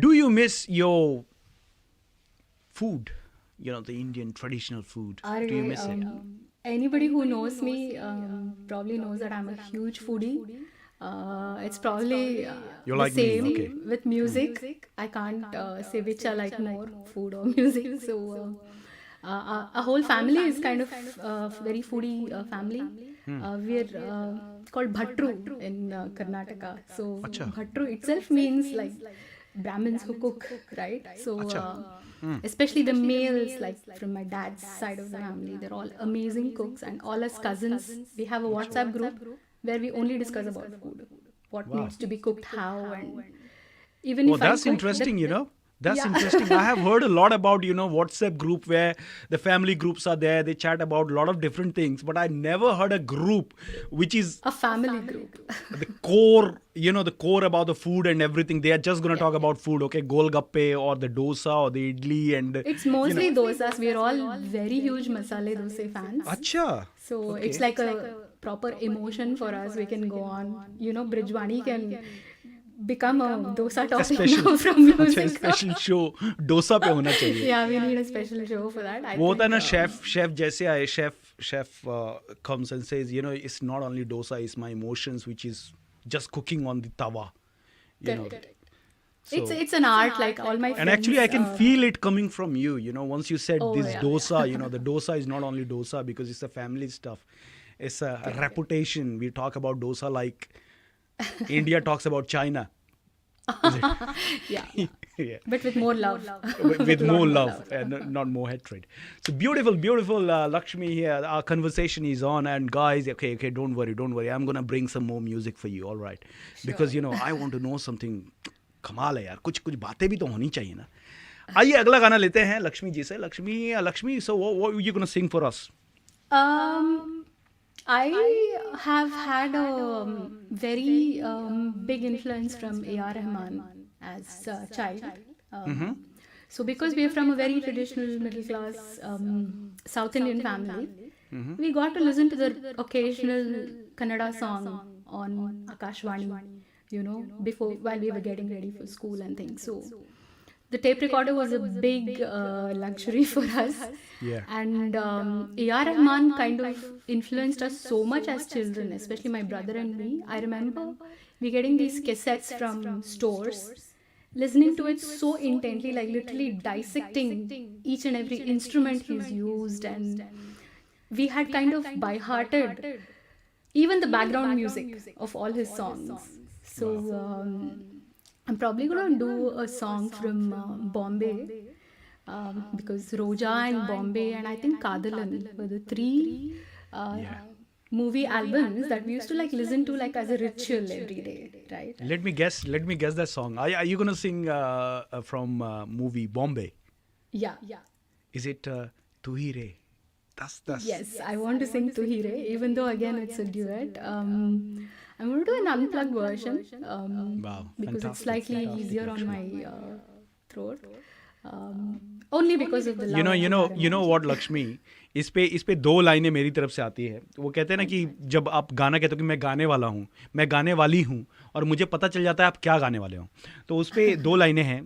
Do you miss your food? The Indian traditional food. Do you miss it? Anybody who knows me probably knows that I'm a huge foodie. It's probably You're the like me, same okay. with music. I can't say which I like more, food or music. So a whole family is kind of very foodie family. We're called Bhatru in Karnataka. So Acha. Bhatru itself means like Brahmins who cook, right? So Acha. especially the males, like from my dad's side of the family, they're all amazing cooks, and all us cousins, we have a WhatsApp group where we only discuss about food, what Wow. needs to be cooked, how, and even Well, if I that's cook, interesting. That's Yeah. interesting. I have heard a lot about, WhatsApp group where the family groups are there. They chat about a lot of different things. But I never heard a group which is a family group. the core, the core about the food and everything. They are just going to talk about food, okay? Golgappe or the dosa or the idli and... It's mostly dosas. We're all very huge masale dosa fans. Acha. So Okay. it's like a proper emotion for us. We can go on. Brijvaani can become a dosa topic now from अच्छा music. Special show dosa पे होना चाहिए. Yeah, we need a special show for that. I वो होता है ना think, chef जैसे आए chef comes and says it's not only dosa, it's my emotions which is just cooking on the tawa. Correct. It's an art, like all my friends. And actually I can feel it coming from you. Once you said Oh, this yeah, dosa, the dosa is not only dosa because it's a family stuff. It's a reputation. We talk about dosa like India talks about China. Yeah, Yeah. but with more love. With Lot more love and not more hatred. So beautiful Lakshmi here. Our conversation is on, and guys, okay, don't worry. I'm gonna bring some more music for you, all right? Because I want to know something. कमाल है यार, कुछ बातें भी तो होनी चाहिए ना. आइए अगला गाना लेते हैं लक्ष्मी जी से. Lakshmi, so what are you gonna sing for us? I have had a very big influence from A.R. Rahman as a child. So because we are from a very traditional middle class South Indian family, we got to listen to the occasional Kannada song on Akashvani, before while we were getting ready for school and things. So the tape recorder was a big luxury for us. Yeah. And A.R. Rahman kind of influenced us so much as children, especially my brother and me. I remember we getting these cassettes from stores, listening to it so intently, like literally dissecting each and every instrument he's used, and we had kind of by-hearted even the background music of all his songs. So I'm probably gonna do a song from Bombay, because Roja and Bombay and I think Kadalan were the three movie albums that we used to listen to as a ritual every day, right? Let me guess that song. Are you gonna sing from movie Bombay? Yeah. Is it Tu Hi Re? That's Yes, I want to sing Tu Hi Re, even though again it's a duet. I'm going to do an unplugged version Wow, because it's fantastic, slightly fantastic, easier on actually. my throat. Only because of the love. you know what Lakshmi, इस पे दो लाइनें मेरी तरफ से आती है. वो कहते हैं ना कि जब आप गाना कहते हो कि मैं गाने वाला हूँ, मैं गाने वाली हूँ, और मुझे पता चल जाता है आप क्या गाने वाले हो, तो उस पे दो लाइनें हैं.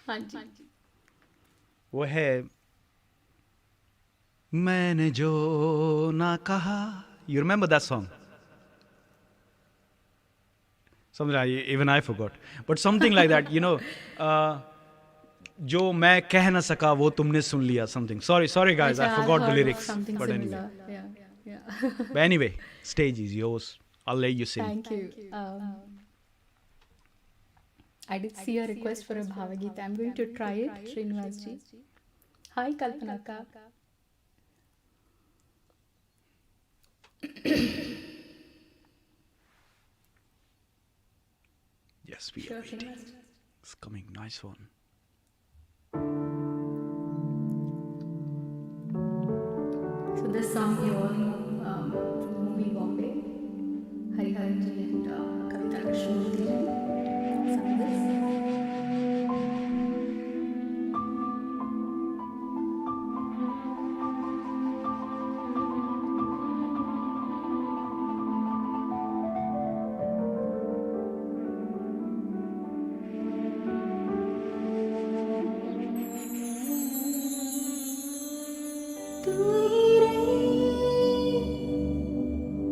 हाँ जी. वो है मैंने जो ना कहा. You remember that song? Something like, even I forgot, but something like that, जो मैं कह ना सका वो तुमने सुन लिया, something. Sorry guys, I forgot the lyrics. Something But similar. anyway, Yeah. Yeah. But anyway, stage is yours. I'll let you sing. Thank you. I did see a request for a Bhavagita. I'm going to try it, Srinivas ji. Hi, Kalpana ka. Yes, we Sure, are waiting. Srinivas ji. It's coming. Nice one. So this song you all know from the movie Bombay. Hariharan ji and Kavita Krishnamurthy ji sang this. तू ही रे,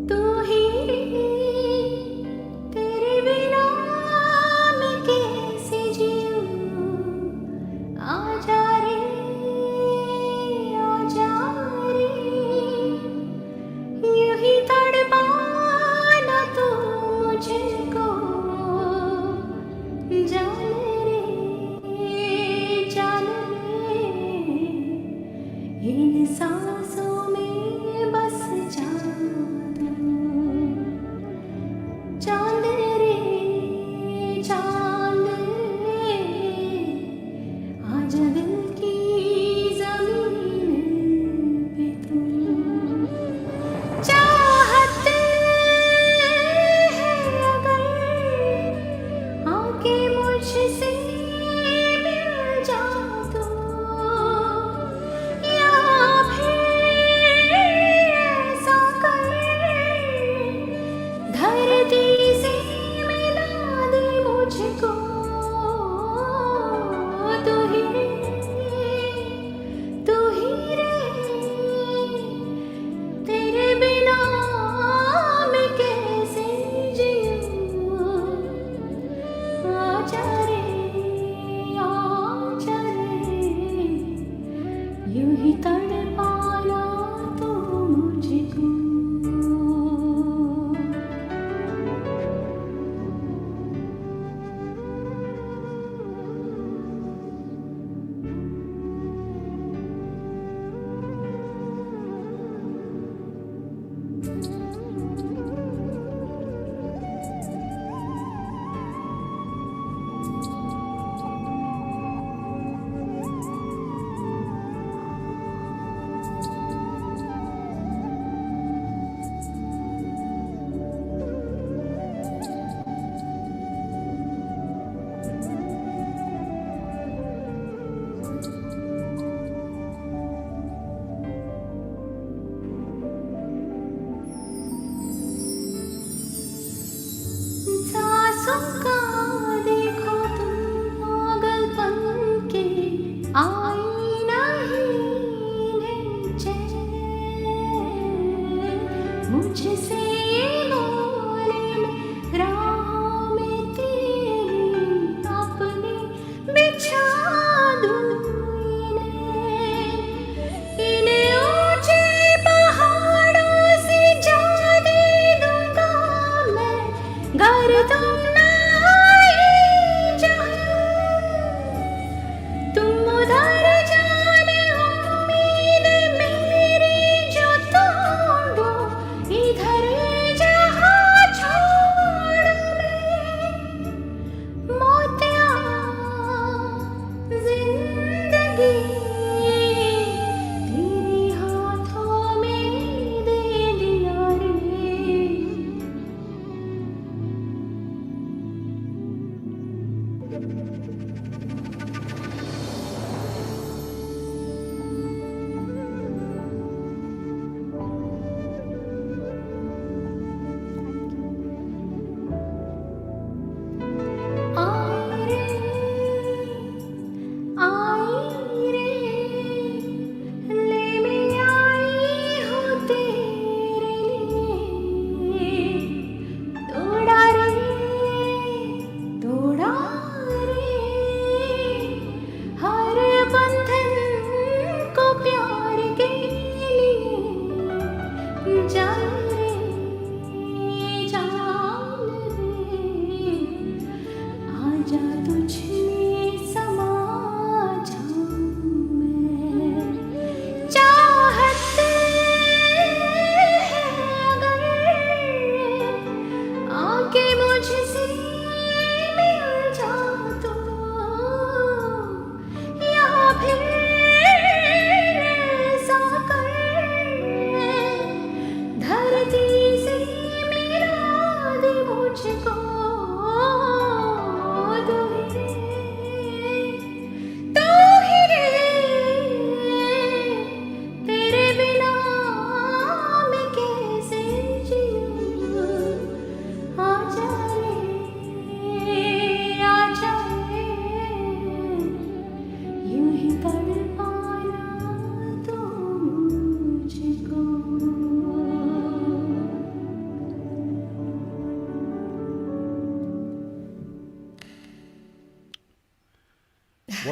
तू ही रे, तेरे बिना मैं कैसे जीऊं? आजा रे, आजा रे, यूं ही तड़पाना तू मुझको, जान रे, जान रे, इन सांसों में बस चांद चांद रे, चांद रे, आजा दिल की ज़मीन पे तू। चाहते हैं अगर आके मुझसे मिल जा तू, या फिर ऐसा कर धरती से मिला दे मुझको। तू ही रे, तू ही रे, तेरे बिना मैं कैसे जीऊं? आजा रे, आजा रे, यूं ही तड़पाना तू मुझको। सांसों का देखो तुम पागलपन के आईना ही नहीं चैन। मुझसे ये बोले मैं राहों में तेरी अपनी बिछा दूं इन्हें ऊंचे पहाड़ों से जा दे दूंगा मैं, घर तुम ना आए जहाँ, तुम उधर जाने उम्मीद मेरी जो तोड़ो, इधर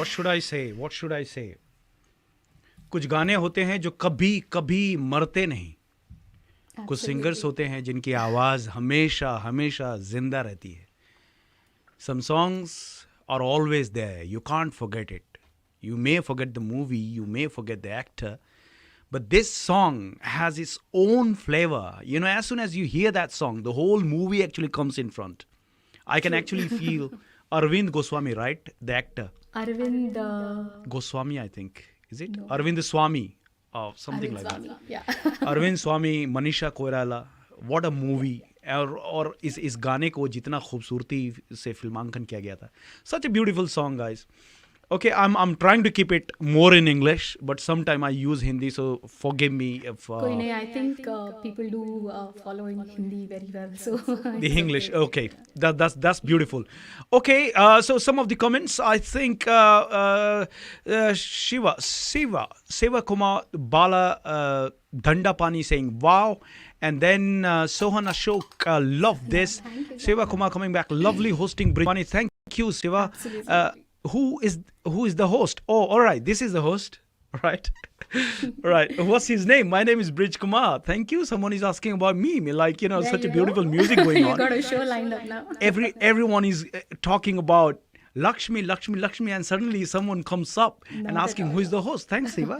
what should I say? What should I say? कुछ गाने होते हैं जो कभी कभी मरते नहीं. कुछ सिंगर्स होते हैं जिनकी आवाज हमेशा हमेशा जिंदा रहती है. Some songs are always there. You can't forget it. You may forget the movie, you may forget the actor, but this song has its own flavor. You know, as soon as you hear that song, the whole movie actually comes in front. I can actually feel Arvind Goswami, right? The actor. Arvind Goswami, I think. Is it? No. Arvind Swami. Something Arvind like Swami. that. Yeah. Arvind Swami, Manisha Koirala. What a movie. और इस गाने को जितना खूबसूरती से फिल्मांकन किया गया था. Such a beautiful song, guys. Okay, I'm trying to keep it more in English, but sometime I use Hindi, so forgive me if... कोई नहीं, I think people do follow in Hindi very well, so... the English, okay. That's beautiful. Okay, so some of the comments, I think Shiva Kumar Bala Dandapani saying, wow. And then Sohan Ashok, love this. Shiva Kumar coming back, lovely hosting Brijvaani. Thank you, Shiva. Absolutely. Who is the host? Oh, all right. This is the host. All right. All right. What's his name? My name is Brij Kumar. Thank you. Someone is asking about me. Like, you know, There such a you beautiful go. music going You on. got a show lined up now. Everyone is talking about Lakshmi, and suddenly someone comes up and Not at asking all. who is the host. Thanks, Shiva.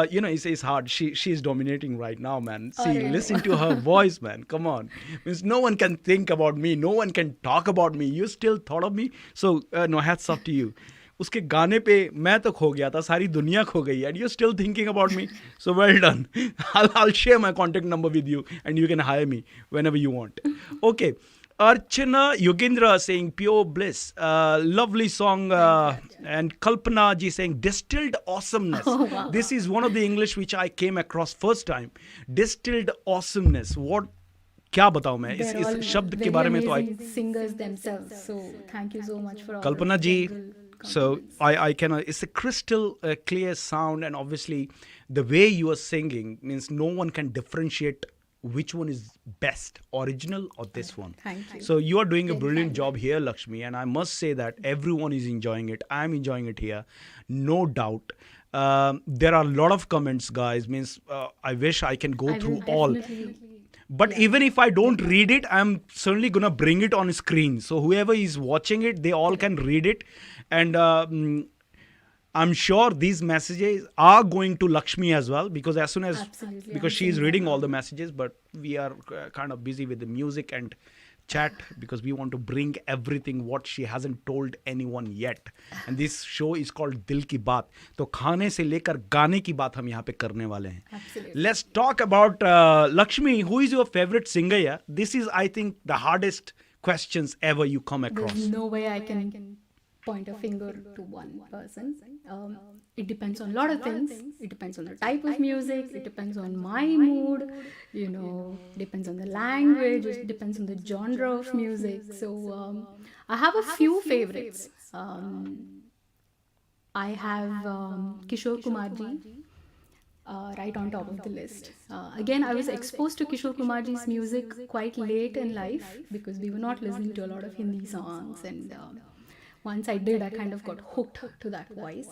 You know, it's hard. She is dominating right now, man. See, Arey. listen to her voice, man. Come on. Means no one can think about me. No one can talk about me. You still thought of me. So, no, hats off to you. उसके गाने पे मैं तो खो गया था, सारी दुनिया खो गई, and you're still thinking about me. So well done. I'll share my contact number with you and you can hire me whenever you want. Okay. Archana Yogendra saying pure bliss. Lovely song. And Kalpana ji saying distilled awesomeness. Oh, wow. This is one of the English which I came across first time. Distilled awesomeness. What? क्या बताऊं मैं They're इस all शब्द के very बारे में तो amazing singers themselves. So thank you so much for all Kalpana those ji, general so compliments. I can it's a crystal clear sound, and obviously the way you are singing means no one can differentiate which one is best, original or this one. Thank you. So you are doing a Very brilliant kind. job here, Lakshmi, and I must say that everyone is enjoying it. I'm enjoying it here, no doubt. There are a lot of comments, guys. Means I wish I can go I through will all. definitely- But even if I don't read it, I'm certainly gonna bring it on screen. So whoever is watching it, they all can read it, and I'm sure these messages are going to Lakshmi as well, because as soon as Absolutely, because I'm she is seeing reading that all now. the messages, but we are kind of busy with the music and chat because we want to bring everything what she hasn't told anyone yet. And this show is called Dil Ki Baat. तो खाने से लेकर गाने की बात हम यहाँ पे करने वाले हैं. Absolutely. Let's talk about Lakshmi. Who is your favorite singer? Yeah, this is, I think, the hardest questions ever you come across. There's no way I can point a finger to one person. It depends on a lot of things. It depends on the type of music. It depends on my mood. You know, depends on the language. It depends on the genre of music. So I have a few favorites. I have Kishore Kumar ji. Right on top of the list. Again, I was exposed to Kishore Kumarji's music quite late in life because we were not listening to a lot of Hindi songs, and once I did, I kind of got hooked to that voice.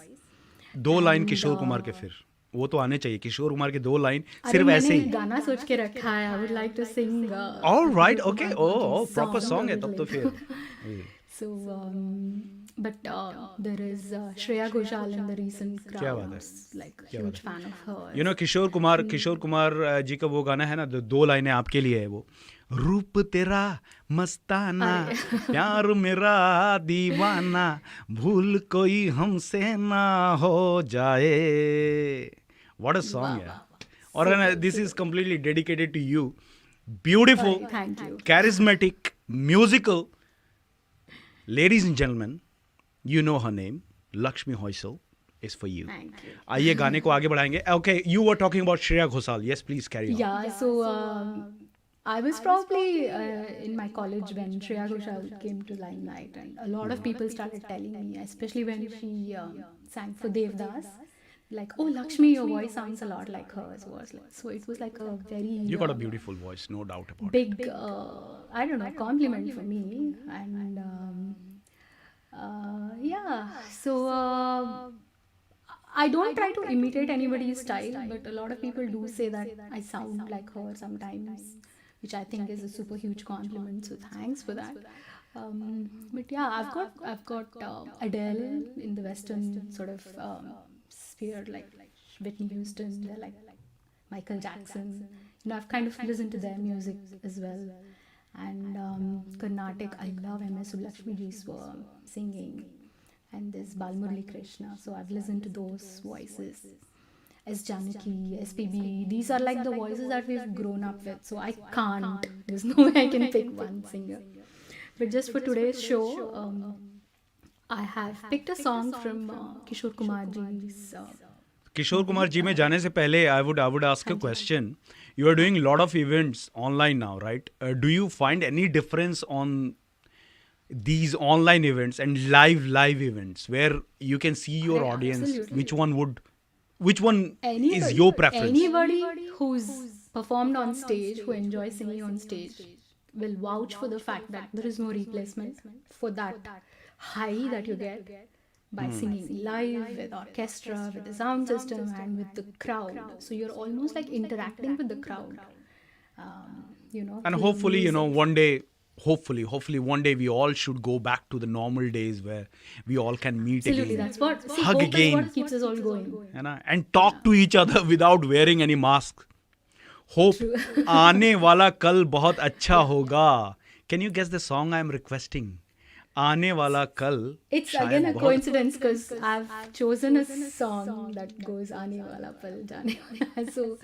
दो line Kishore Kumar के फिर वो तो आने चाहिए. किशोर कुमार के दो line अरे सिर्फ ऐसे मैंने ही. गाना सोच के रखा है. I would like to sing. All right, Kishore okay. Kumar Oh, ji's proper song है a तब little तो फिर. So, but there is Shreya Ghoshal in the recent crowd. क्या बात है? Like huge fan of hers. You know Kishore Kumar ji का वो गाना है ना, दो लाइनें आपके लिए है वो. रूप तेरा मस्ताना, प्यार मेरा दीवाना, भूल कोई हमसे ना हो जाए. What a song, yeah. और this is completely dedicated to you. Beautiful, Thank you. charismatic, musical. Ladies and gentlemen, you know her name, Lakshmi Hoysal is for you. Thank you. आइए गाने को आगे बढ़ाएंगे. Okay, you were talking about Shreya Ghoshal. Yes, please carry on. Yeah, so I was probably in my college when Shreya Ghoshal came to limelight, and a lot of people started telling me, especially when she sang for Devdas, like, "Oh, Lakshmi, your voice sounds a lot like hers." So it was like a very You got a beautiful voice, no doubt about it. big, I don't know, compliment for me, and Yeah, so I don't try to imitate anybody's style, but a lot of people do say that I sound like her sometimes, which I think is a super huge compliment. So thanks for that. But yeah, I've got Adele in the Western sort of sphere, like Whitney Houston, they're like Michael Jackson. You know, I've kind of listened to their music as well. And Carnatic, I love MS Lakshmi ji's singing, and there's Balmurali Krishna. So I've listened to those voices. S. Janaki, SPB, these are like the voices that we've grown up with. So I can't, there's no way I can pick one singer. But just for today's show, I have picked a song from Kishore Kumar ji's. Kishore Kumar ji में जाने से पहले I would ask a question. You are doing a lot of events online now, right? Do you find any difference on these online events and live events where you can see your audience? Absolutely. Which one is your preference? Anybody who's performed on stage, who enjoys singing on stage, will vouch for the fact that there is no replacement for that high that you get by singing live with orchestra, with the sound system, and with the crowd. So you're almost like interacting with the crowd. You know, And through hopefully, you know, music. one day, hopefully one day we all should go back to the normal days where we all can meet Absolutely, again, that's what. See, hug hope again, is what keeps us all going. है ना, and talk to each other without wearing any mask. Hope आने वाला कल बहुत अच्छा होगा. Can you guess the song I am requesting? आने वाला कल It's शायद again a बहुत coincidence because I've chosen a song that goes "Aane wala pal jaane wala." So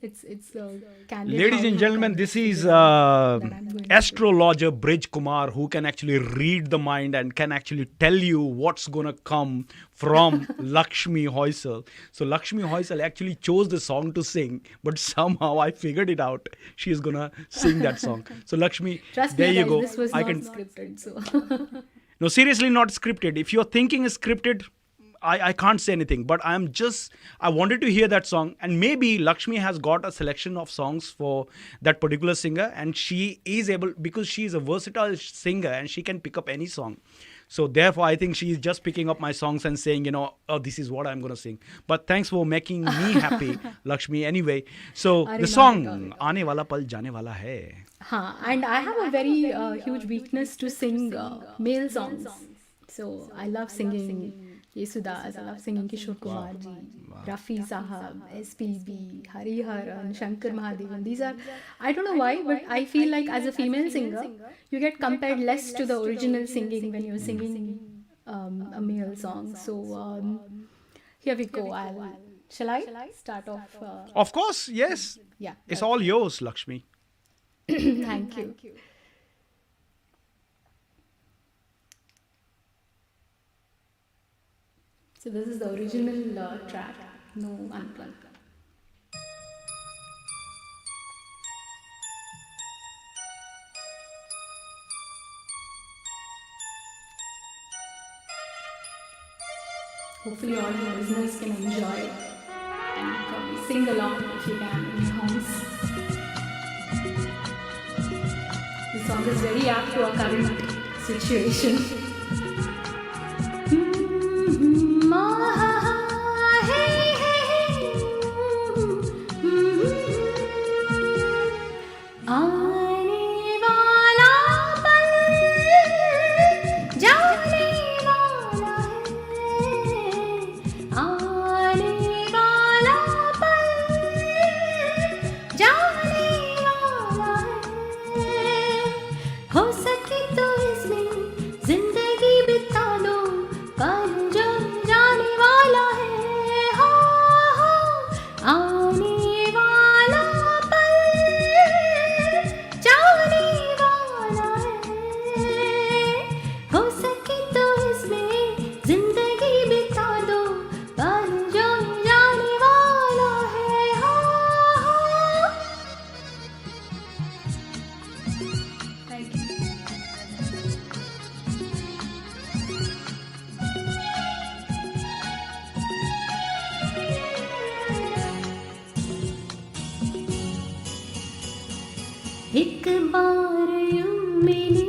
it's a candid. Ladies how and you gentlemen, can this feel is that I'm going to astrologer Brij Kumar, who can actually read the mind and can actually tell you what's gonna come from Lakshmi Hoysal. So Lakshmi Hoysal actually chose the song to sing, but somehow I figured it out. She is gonna sing that song. So Lakshmi, Trust there me, you guys, go. this was I not can scripted. So no, seriously, not scripted. If you're thinking is scripted, I can't say anything. But I wanted to hear that song. And maybe Lakshmi has got a selection of songs for that particular singer. And she is able, because she is a versatile singer and she can pick up any song. So therefore, I think she is just picking up my songs and saying, you know, oh, this is what I'm going to sing. But thanks for making me happy, Lakshmi. Anyway, so Are the not song, at all. Aane wala pal jaane wala hai. and I have a very huge weakness to sing male songs. So I love singing Yesudas, I love singing Kishore Kumar ji, Rafi Sahab, SPB, Hariharan, Shankar Mahadevan. These are, I don't know why, but I feel like as a female singer, you get compared less to the original singing when you're singing a male song. So here we go. Shall I start off? Of course, yes. Yeah. It's all yours, Lakshmi. Thank you. So this is the original track, no unplugged. Hopefully all the listeners can enjoy it and probably sing along if you can in your homes. The song is very apt to our current situation. एक बार यूं मिली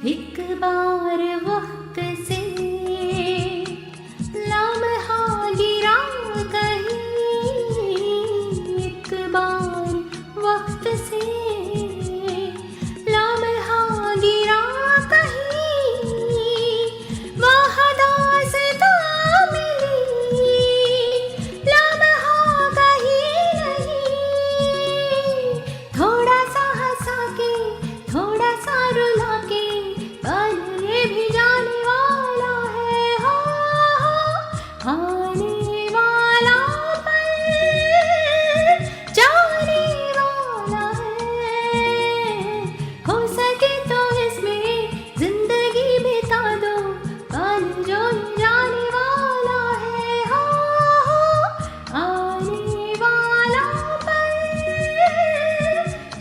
एक बार वक्त से लम्हा गिरा कहीं, एक बार वक्त से लम्हा गिरा कहीं, वह दास्तां मिली, लम्हा कहीं नहीं, थोड़ा सा हंसा के थोड़ा सा रुला के, पर ये भी जाने वाला है, हो आने वाला पल, जाने वाला है, हो सके तो इसमें जिंदगी बिता दो, पल जो ये जाने वाला है, हो आने वाला पल,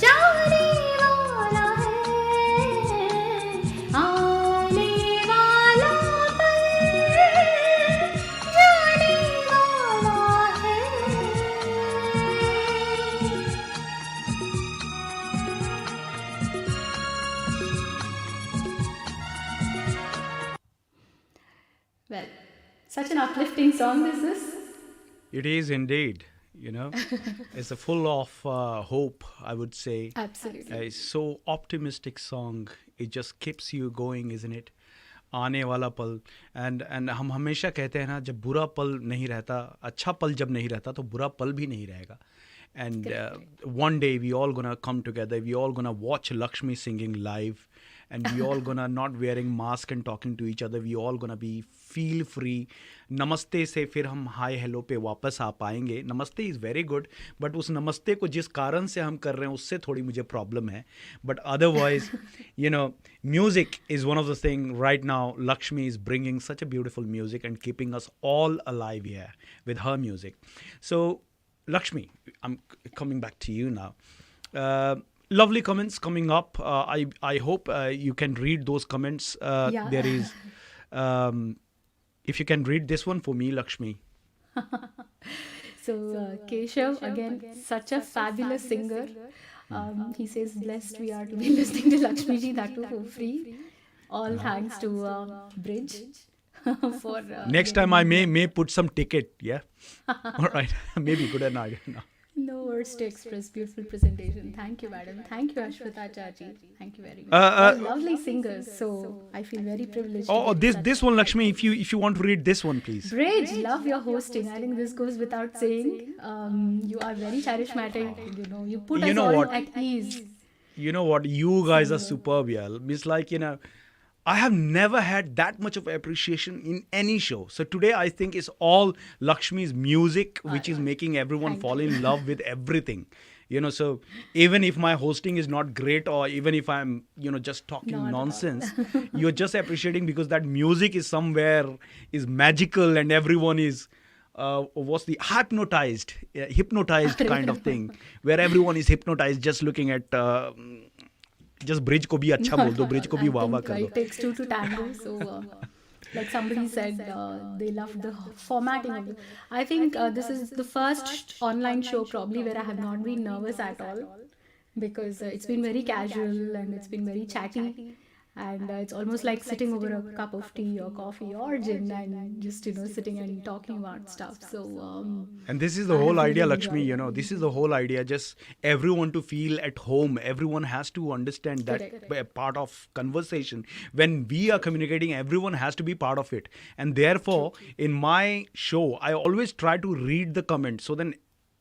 जाने वाला है, आने वाला पल, जाने वाला है. Well, such an uplifting song is this. It is indeed, it's a full of hope, I would say. Absolutely. A so optimistic song. It just keeps you going, isn't it? आने वाला पल. And हम हमेशा कहते हैं ना, जब बुरा पल नहीं रहता, अच्छा पल जब नहीं रहता, तो बुरा पल भी नहीं रहेगा. And one day we all gonna come together. We all gonna watch Lakshmi singing live, and we all gonna not wearing mask and talking to each other. We all gonna be feel free. नमस्ते से फिर हम hi hello पे वापस आ पाएंगे. नमस्ते is very good, but उस नमस्ते को जिस कारण से हम कर रहे हैं उससे थोड़ी मुझे प्रॉब्लम है. But otherwise music is one of the things right now. Lakshmi is bringing such a beautiful music and keeping us all alive here with her music. So Lakshmi, I'm coming back to you now. Lovely comments coming up. I hope you can read those comments. Yeah. There is, if you can read this one for me, Lakshmi. So Keshav, again, such a fabulous singer. He says, blessed we are to be listening to Lakshmi ji, that too for free. All thanks to Brij for... Next time I may put some ticket, yeah? All right, maybe good enough. No words to express beautiful presentation. Thank you, madam. Thank you, Ashwata Chachi. Thank you very much. All lovely singers. So I feel very privileged. Oh, this one, Lakshmi. If you want to read this one, please. Brij, love your hosting. I think this goes without saying. You are very charismatic. You put us all at ease. You know what? You guys are superb, yeah. It's like, I have never had that much of appreciation in any show. So today I think it's all Lakshmi's music which is making everyone fall in love with everything. So even if my hosting is not great, or even if I'm, just talking nonsense, you're just appreciating because that music is somewhere is magical and everyone is what's the hypnotized kind of thing, where everyone is hypnotized just looking at just Brij ko bhi acha bol do, Brij ko bhi waah kar do. It takes two to tango. So like somebody said, they love the formatting of it. I think this is the first online show probably where I have not been nervous at all, because it's been very casual and it's been very chatty, and it's almost like sitting over a cup of tea or coffee or gin and just sitting and talking about stuff. So and this is the whole idea, Lakshmi. This is the whole idea. Just everyone to feel at home. Everyone has to understand that part of conversation. When we are communicating, everyone has to be part of it. And therefore, in my show, I always try to read the comments. So then,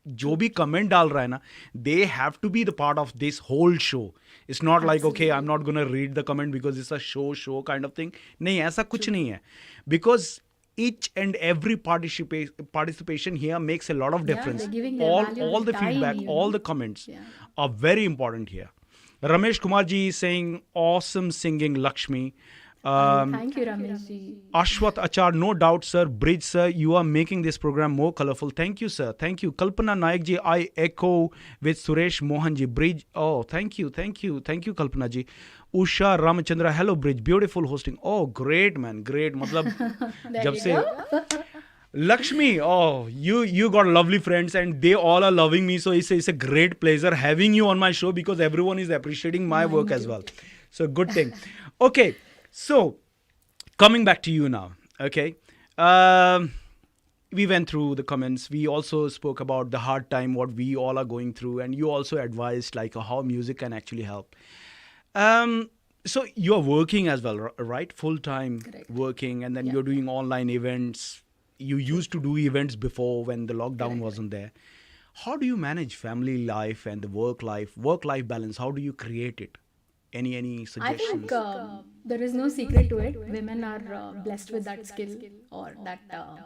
जो भी comment डाल रहा है ना, they have to be the part of this whole show. It's not like, okay, I'm not going to read the comment because it's a show kind of thing. नहीं, ऐसा कुछ नहीं है. Because each and every participation here makes a lot of Yeah, difference. they're giving their All valuable the time, feedback, you all know. the comments Yeah. are very important here. Ramesh Kumarji is saying, awesome singing, Lakshmi. Um, Thank you, Ramesh ji. Ashwat Achar, no doubt, sir. Brij, sir, you are making this program more colorful. Thank you, sir. Thank you. Kalpana Nayak ji, I echo with Suresh Mohan ji. Brij, oh, thank you, thank you, thank you, Kalpana ji. Usha Ramachandra, hello, Brij. Beautiful hosting. Oh, great, man, great. Matlab, There jab you se go. Lakshmi, oh, you got lovely friends and they all are loving me. So it's a great pleasure having you on my show because everyone is appreciating my work Mine as too. well. So good thing. Okay, so coming back to you now. Okay, we went through the comments. We also spoke about the hard time what we all are going through, and you also advised like how music can actually help. Um, so you're working as well, right? Full time Correct. working, and then Yeah. you're doing online events. You used to do events before when the lockdown Correct. wasn't there. How do you manage family life and the work life balance? How do you create it? Any I think suggestions? there is no secret to it. Women are blessed with that skill or that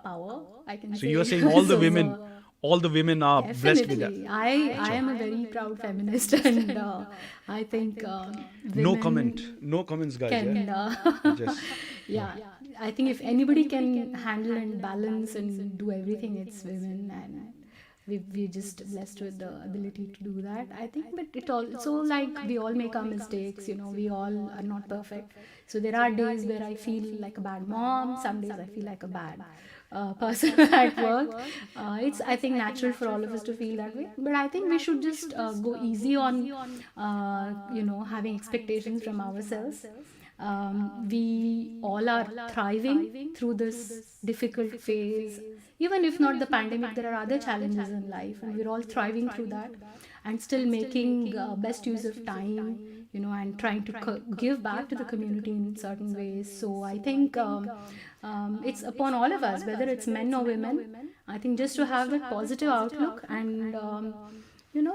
power, I can So say. you're saying all the women are blessed with that. Definitely. I am a very proud feminist, and I think No women comment. No comments, guys. Yeah. can, Just yeah, I think if anybody can handle and balance and do everything, it's women, and we're just blessed with the ability to do that, I think. But it also, like, we all make our mistakes, we all are not perfect. So there are days where I feel like a bad mom, some days I feel like a bad person at work. It's, I think, natural for all of us to feel that way, but I think we should just go easy on having expectations from ourselves. We all are thriving through this difficult phase. Even if not the pandemic, there are other challenges in life, and we're all thriving through that and still making best use of time, and trying to give back to the community in certain ways. So I think it's upon all of us, whether it's men or women, I think, just to have that positive outlook and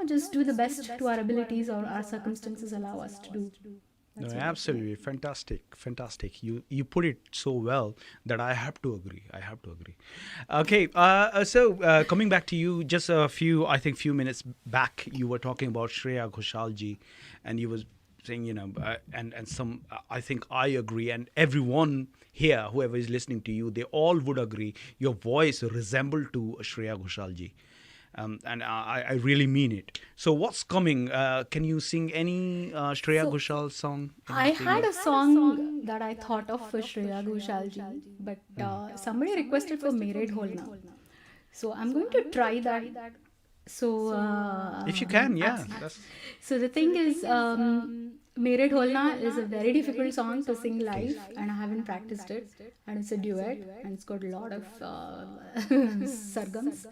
just do the best to our abilities or our circumstances allow us to do. no, That's what I feel. absolutely fantastic, fantastic. You put it so well that I have to agree. I have to agree. Okay, so coming back to you, just few minutes back, you were talking about Shreya Ghoshal ji, and you was saying, and some, I think I agree, and everyone here, whoever is listening to you, they all would agree. Your voice resembled to Shreya Ghoshal ji. And I really mean it. So what's coming? Can you sing any Shreya So Ghoshal song? I Anything? had a song that I thought of for Shreya Ghoshal ji, but somebody requested for Mere Dholna. So I'm going to try that. So, If you can, yeah. That's so the thing is, Mere Dholna is a very difficult song to sing live, and I haven't practiced it. And it's a duet, and it's got a lot of sargams.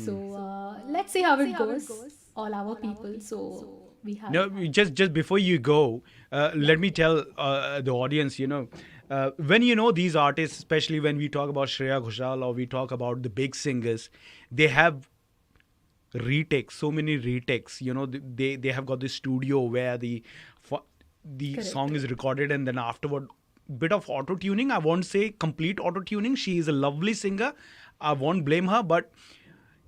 So let's see how it goes. All our people. So we have. no. Just before you go, let me tell the audience. When these artists, especially when we talk about Shreya Ghoshal or we talk about the big singers, they have retakes, so many retakes. They have got this studio where the Correct. song is recorded, and then afterward bit of auto tuning. I won't say complete auto tuning. She is a lovely singer. I won't blame her, but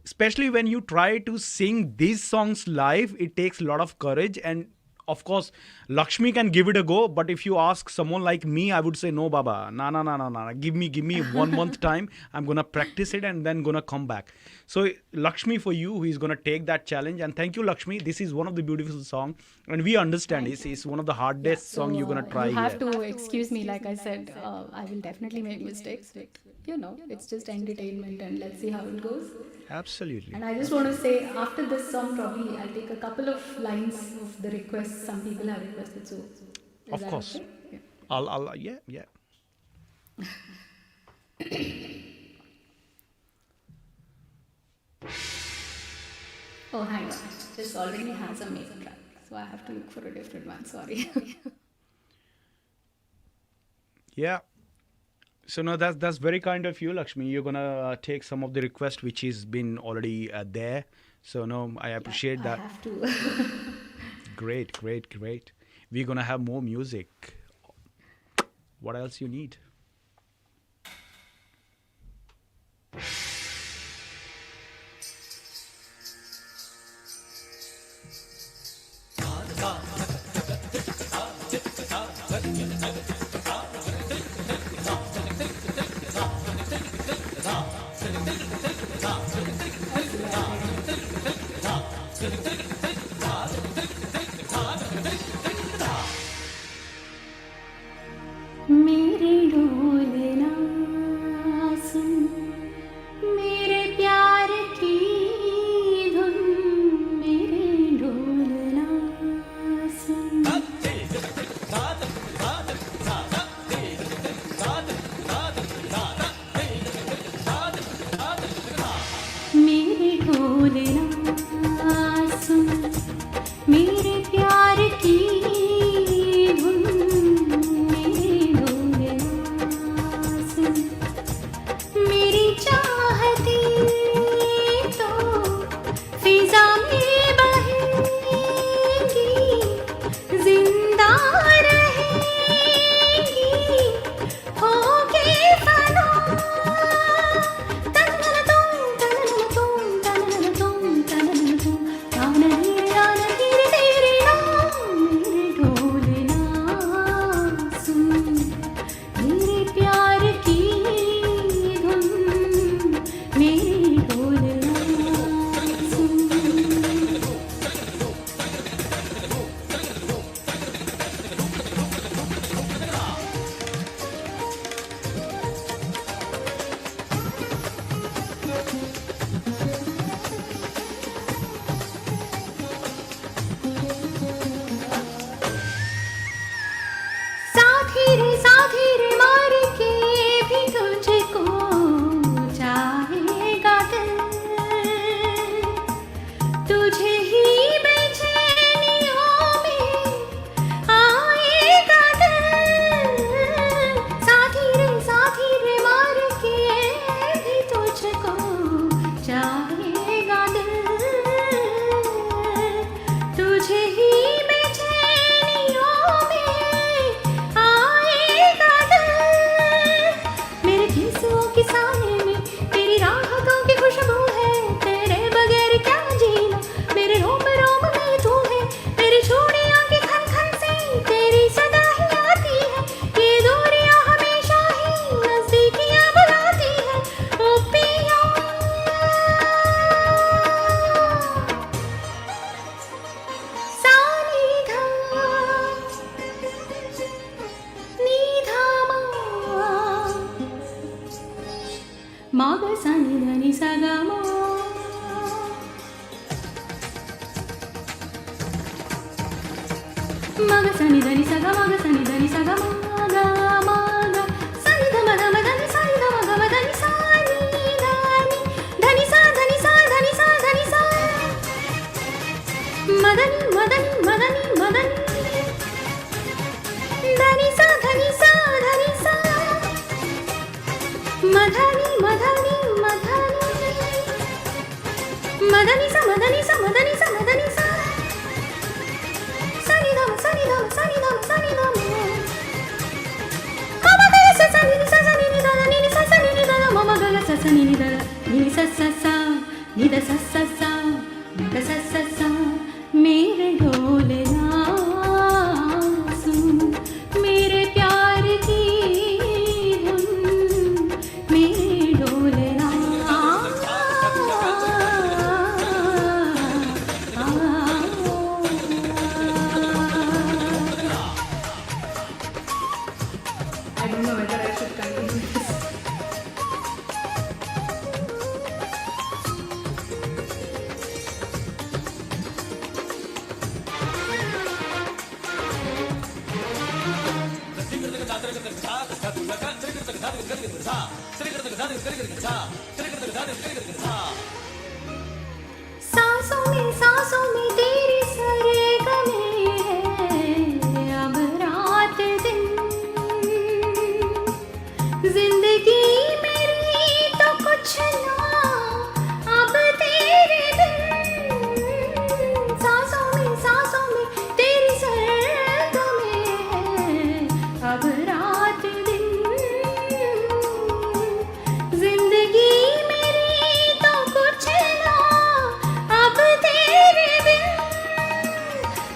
especially when you try to sing these songs live, it takes a lot of courage. And of course, Lakshmi can give it a go, but if you ask someone like me, I would say, no, Baba, na. Give me 1 month time. I'm gonna practice it and then gonna come back. So Lakshmi, for you, who is gonna take that challenge, and thank you, Lakshmi. This is one of the beautiful song, and we understand it's one of the hardest So song you're gonna try you have here. to excuse me, like I said, I will definitely make mistakes, but it's just entertainment, and let's see how it goes. Absolutely, And I just want to say, after this song, probably I'll take a couple of lines of the requests some people have requested. So is of that course. okay? Yeah. I'll yeah. Oh, hang on. This already has a main track, so I have to look for a different one. Sorry. Yeah. So no, that's very kind of you, Lakshmi. You're gonna take some of the request which is been already there. So no, I appreciate I that. have to. Great. We're gonna have more music. What else you need? maga sani dhani saga maga sani dhani saga maga maga sani dha maga madani sani dha maga madani sani dhani sa dhani sa dhani sa dhani sa madani madani madani madani dhani sa dhani sa dhani sa madani madani madani madani sa madani sa madani sa madani sa sani dha sani dha sani dha sani dha mama ga sa sani ni sa sani ni dha ni ni sa sani ni dha mama ga sa sani ni dha ni sa sa sa ni dha sa sa sa ga sa sa sa मेरे ढोलना सुन मेरे प्यार की धुन मेरे ढोलना I don't know whether I should continue this. सांसों में तेरी सरगमें है अब रात दिन जिंदगी मेरी तो कुछ ना अब तेरे बिन सांसों में तेरी सरगमें है अब रात दिन जिंदगी मेरी तो कुछ ना अब तेरे बिन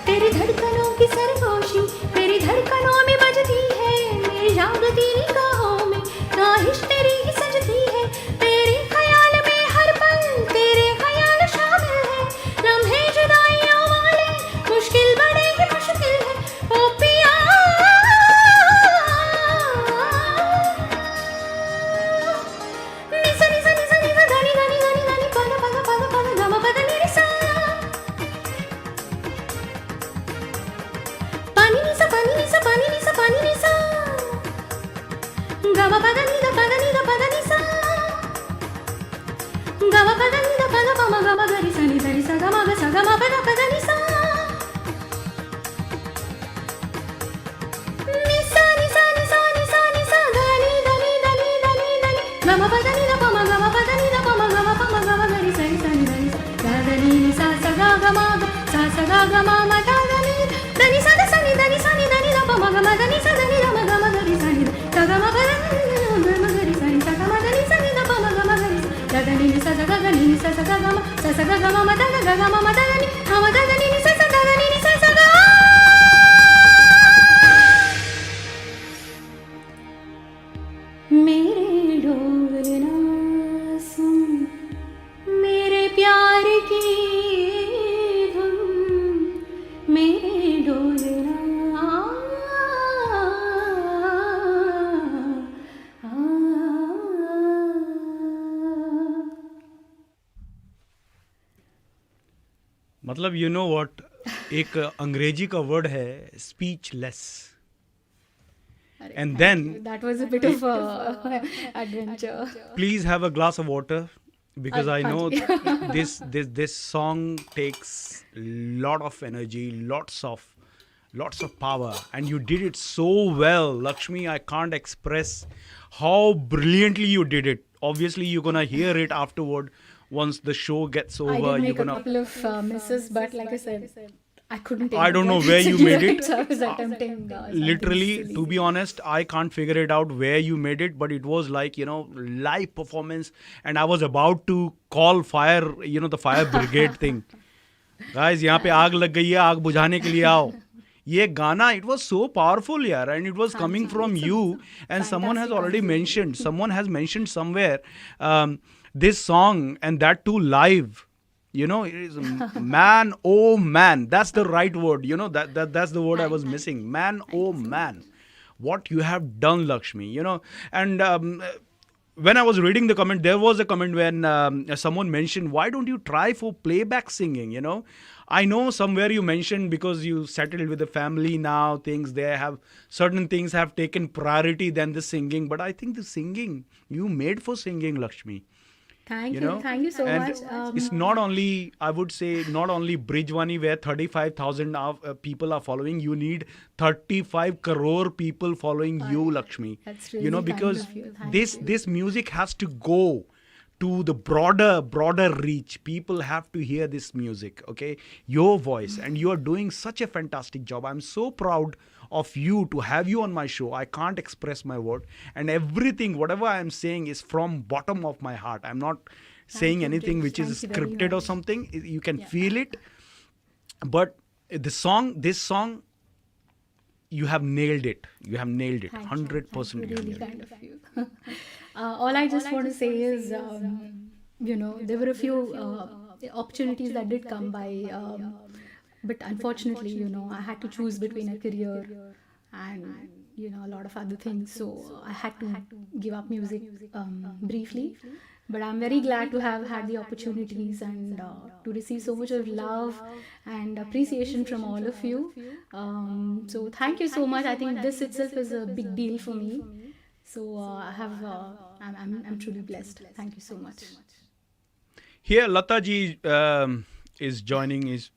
तेरी धड़कनों की सरगोशी मेरी धड़कनों में बजती है मेरी जागती निगाहों में ख्वाहिश तेरी ही सजती है तेरे ख्याल में हर पल तेरे ख्याल शामिल है लम्हे जुदाइयों वाले मुश्किल बड़े ही मुश्किल है ओ पिया निसा निसा निसा निसा धनी धनी धनी धनी पद पद पद पद गम पद निसा पानी निसा पानी निसा पानी निसा पानी निसा गम पद निदा पद निदा पद निसा गम पद निदा पद पम गम गरि सा निदा निसा गम ग सा गम पद पद निसा निसा निसा निसा निसा निसा धनी धनी धनी धनी धनी गम पद निदा पम गम पद निदा पम गम गरि सा निसा निदा निसा गा धनी निसा सा गा गम सा सा गा गम म गा धनी धनी सा सा नि धनी सा नि धनी दा पम गम धनी सा धनी दा म गम गरि सा नि सा गम पद गम गरि सा नि सा गम धनी सा नि दा पम गम गरि सा धनी निसा सा गा धनी निसा सा गा गम म दा गा गम म दा धनी हम दा धनी निसा सा गा धनी निसा सा गा मेरे ढोलना सुन मेरे प्यार की धुन मेरे ढोलना मतलब यू नो व्हाट, एक अंग्रेजी का वर्ड है speechless. And then that was a bit of a adventure. Please have a glass of water because I know this song takes lot of energy, lots of power, and you did it so well, Lakshmi. I can't express how brilliantly you did it. Obviously, you're gonna hear it afterward once the show gets over. I did make you're a couple of misses, but like I said, I couldn't. I don't know where you made it. So I was attempting. Literally, silly. to be honest, I can't figure it out where you made it, but it was like, live performance, and I was about to call fire, the fire brigade thing. Guys, यहाँ पे आग लग गई है, आग बुझाने के लिए आओ. ये गाना, it was so powerful, yaar, and it was coming from you, and someone has mentioned somewhere this song, and that too live. It is man, oh man, that's the right word. That's the word I was missing. Man, oh man, what you have done, Lakshmi. And when I was reading the comment, there was a comment when someone mentioned, why don't you try for playback singing? I know somewhere you mentioned because you settled with the family now, things there have certain things have taken priority than the singing. But I think the singing you made for singing, Lakshmi. You know, Thank you so and much. it's not only, I would say, not only Brijvaani where 35,000 people are following. You need 35 crore people following you, Lakshmi. That's You know, really kind because of you. Thank this you. music has to go to the broader reach. People have to hear this music, okay, your voice, and you are doing such a fantastic job. I'm so proud of you to have you on my show. I can't express my word, and everything whatever I'm saying is from bottom of my heart. I'm not Thank saying you, anything Brij. which is Thank you very scripted or much. something. You can Yeah. feel it. But this song, you have nailed it. You have nailed it. Thank you. Thank 100% you. you have Really nailed it. kind of you. All I just want to say is, there were a few opportunities that did come by, but unfortunately, I had to choose between a career and, a lot of other things. So I had to give up music briefly. But I'm very glad to have had the opportunities and to receive so much of love and appreciation from all of you. So thank you so much. I think this itself is a big deal for me. So I'm truly blessed. Thank you so much. Here, Lata ji is joining. Is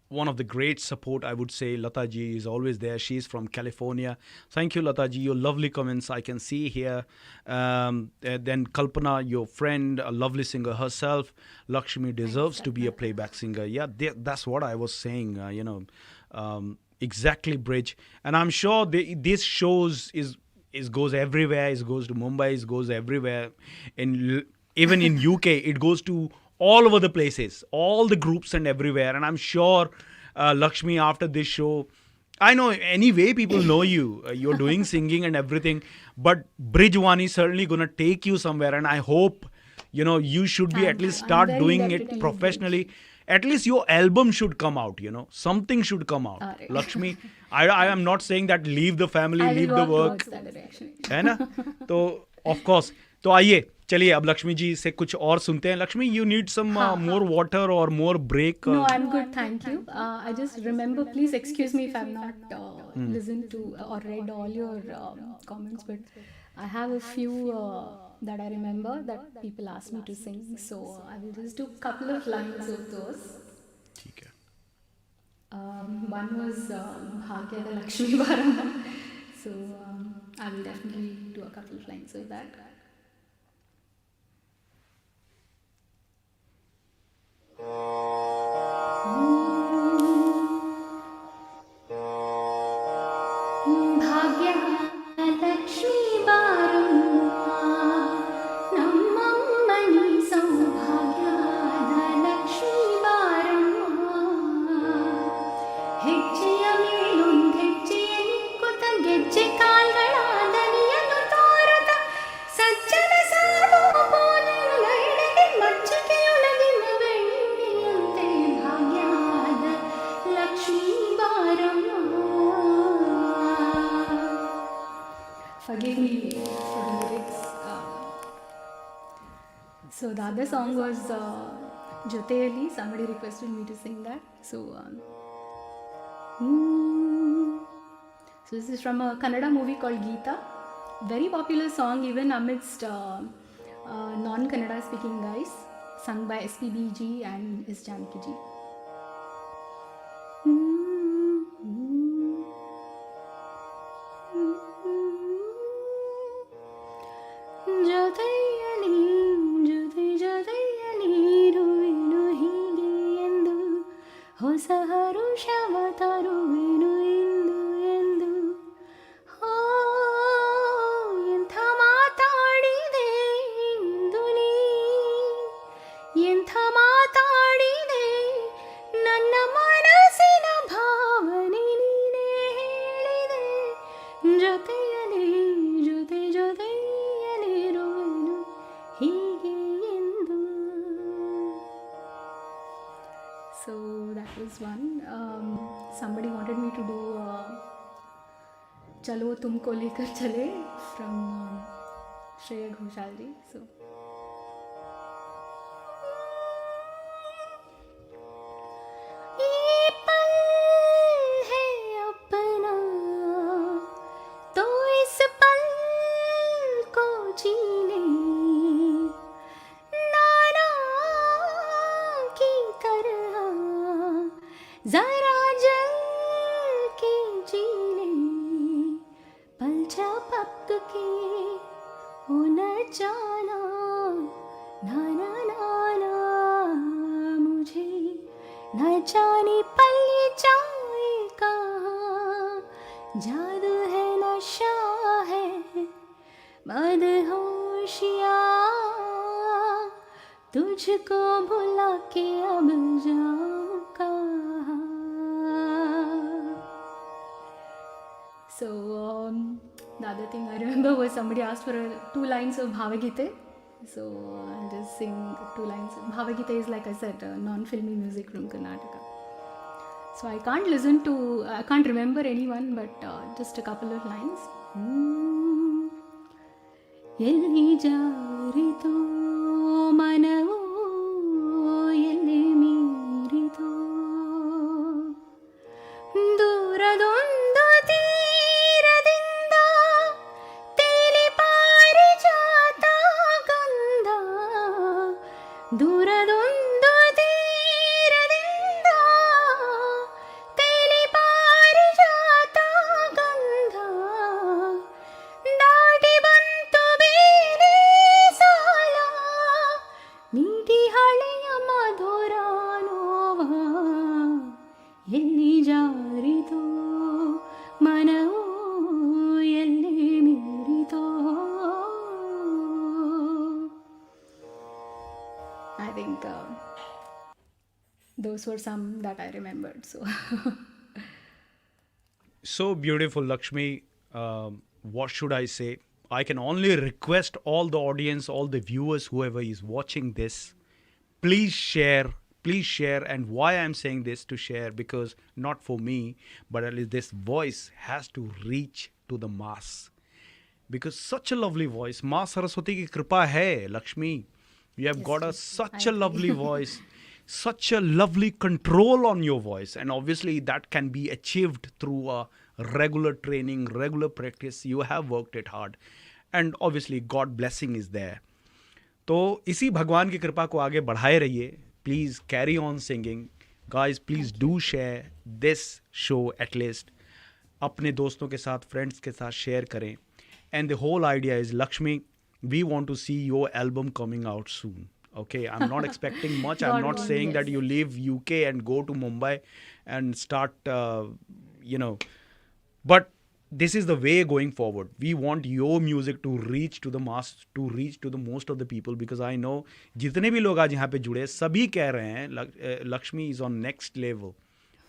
one of the great support, I would say. Lata ji is always there. She's from California. Thank you, Lata ji. Your lovely comments I can see here. Then Kalpana, your friend, a lovely singer herself. Lakshmi deserves to be a playback singer. Yeah, that's what I was saying. Exactly, Bridge. And I'm sure this shows is goes everywhere. It goes to Mumbai. It goes everywhere. Even in UK, it goes to all over the places, all the groups and everywhere. And I'm sure, Lakshmi, after this show, I know anyway people know you. You're doing singing and everything, but Brijvaani certainly gonna take you somewhere. And I hope you should be at Thank least you. I'm start very doing indebted it to you, Brij. professionally. At least your album should come out. Something should come out. Alright. Lakshmi, I am not saying that leave the family, I will leave the work work, towards that direction. है ना? तो of course, तो आइए चलिए अब लक्ष्मी जी से कुछ और सुनते हैं. लक्ष्मी, यू नीड सम हाँ. मोर वाटर और मोर break. No, I'm good, thank you. I just remember, please excuse me if I've not listened to or read all your comments, but I have a few that I remember that people asked me to sing, so I will just do a couple of lines of those. ठीक है. One was Bhagya the Lakshmi Varam, so I will definitely do a couple of lines of that. Bhagyalakshmi బారమ్మ నమ్మమ్మని Saubhagyalakshmi బారమ్మ ಹೆಜ್ಜೆಯ ಮೇಲೊಂದು ಹೆಜ್ಜೆಯ ನಿಕ್ಕುತ ಗೆಜ್ಜೆ ಕಾಲ್ಗಳ ದನಿಯನ್ನು ತೋರುತ ಸಜ್ಜನ ಸಾರ್ವಭೌಮನ ಎಡೆಗೆ ಮಜ್ಜಿಗೆಯೊಳಗಿನ ಬೆಣ್ಣೆಯಂತೆ ಭಾಗ್ಯದ ಲಕ್ಷ್ಮೀ ಬಾರಮ್ಮ. Forgive me for the lyrics. So the other song was Joteyali. Somebody requested me to sing that. So this is from a Kannada movie called Geeta. Very popular song even amidst non-Kannada speaking guys. Sung by SPBG and S. Janaki ji. ಜೊತೆಯಲಿ ಜೊತೆಯಲಿ ಇರುವೆನು ಹೀಗೆ ಎಂದು ಹೊಸ ಹರುಷವ ತರುವೆನು ಎಂದು ಎಂದು ಎಂಥ ಮಾತಾಡಿದೆ ಇಂದು ನೀ ಎಂಥ ಮಾತಾಡಿದೆ ನನ್ನ ಮನಸ್ಸಿನ ಭಾವನೆ ನೀನೇ ಹೇಳಿದೆ ಜೊತೆಯಲಿ ಜೊತೆಯಲಿರುವೆನು ಹೀಗೆ ಎಂದು. So that was one. Somebody wanted me to do Chalo Tumko Lekar Chale from Shreya Ghoshal ji. So जल के जीने पल झपक के हो न जाना ना ना ना ना मुझे न जाने पल जाए कहाँ जादू है नशा है मदहोशिया तुझको भुला के अब जाऊं कहाँ. So the other thing I remember was somebody asked for 2 lines of Bhavagite. So I'll just sing 2 lines. Bhavagite is, like I said, non-filmy music from Karnataka. So I can't remember anyone, but just a couple of lines. ಎಲ್ಲಿ ಜಾರಿತೋ ಮನವೋ ಎಲ್ಲಿ ಮೀರಿತೋ ದೂರದೊಂದು ತೀರದಿಂದ ತೇಲಿ ಪಾರಿಜಾತ ಗಂಧ ದೂರದೊಂದು ತೀರದಿಂದ ತೇಲಿ ಪಾರಿಜಾತ ಗಂಧ ದಾಟಿ ಬಂತು ಬೇರೆ ಸಾಲ ನೀಟಿ ಹಳೆಯ ಮಧುರ ನೋವ ಎಲ್ಲಿ ಜಾರಿತೋ ಮನವೋ ಎಲ್ಲಿ ಮೀರಿತೋ. I think those were some that I remembered. So beautiful, Lakshmi. What should I say? I can only request all the audience, all the viewers, whoever is watching this, please share. Please share. And why I'm saying this to share, because not for me, but at least this voice has to reach to the mass. Because such a lovely voice. Ma Saraswati ki kripa hai, Lakshmi. You have got such a lovely voice, such a lovely control on your voice. And obviously that can be achieved through a regular training, regular practice. You have worked it hard. And obviously God blessing is there. तो इसी भगवान की कृपा को आगे बढ़ाए रहिए. Please carry on singing. Guys, please do share this show at least. अपने दोस्तों के साथ, friends के साथ share करें. And the whole idea is, Lakshmi, we want to see your album coming out soon. Okay, I'm not expecting much. I'm not saying that you leave UK and go to Mumbai and start, but this is the way going forward. We want your music to reach to the mass, to reach to the most of the people, because I know जितने भी लोग आज यहाँ पे जुड़े सभी कह रहे हैं Lakshmi is on next level.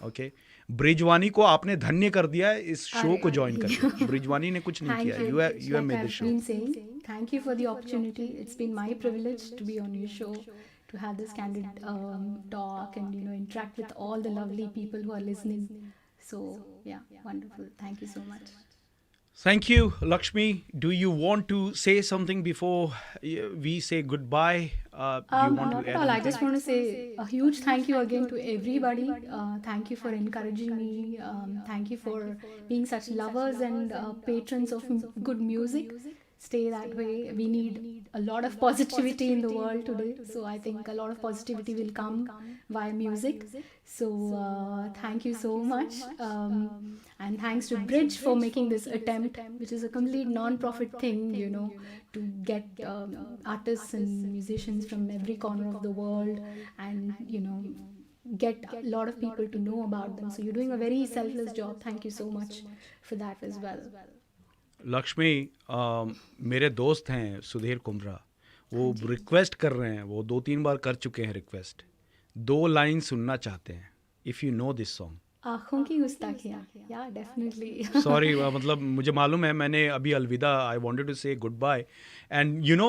Okay, ब्रिजवानी को आपने धन्य कर दिया है इस शो को ज्वाइन करके. ब्रिजवानी ने कुछ नहीं किया. You have made the show. Thank you for the opportunity. It's been my privilege to be on your show, to have this candid talk and interact with all the lovely people who are listening. So yeah, wonderful. Thank you so much. Thank you, Lakshmi. Do you want to say something before we say goodbye? Do you want to add Not at all. I just want to say a huge thank you again to everybody. Thank you for encouraging me. Thank you for being such lovers and patrons of good music. Stay that way. We need a lot of positivity in the world today. So I think a lot of positivity will come via music. So thank you so much. And thanks to Brij for making this attempt, which is a complete non-profit thing, to get artists and musicians from every corner of the world and, get a lot of people to know about them. So you're doing a very selfless job. Thank you so much for that as well. Lakshmi, मेरे दोस्त हैं सुधीर कुमरा, वो request कर रहे हैं, वो 2-3 बार कर चुके हैं रिक्वेस्ट, 2 लाइन सुनना चाहते हैं. If you know this song. आँखों की गुस्ताखियाँ. या डेफिनेटली. सॉरी, मतलब मुझे मालूम है, मैंने अभी अलविदा, I wanted to say goodbye. And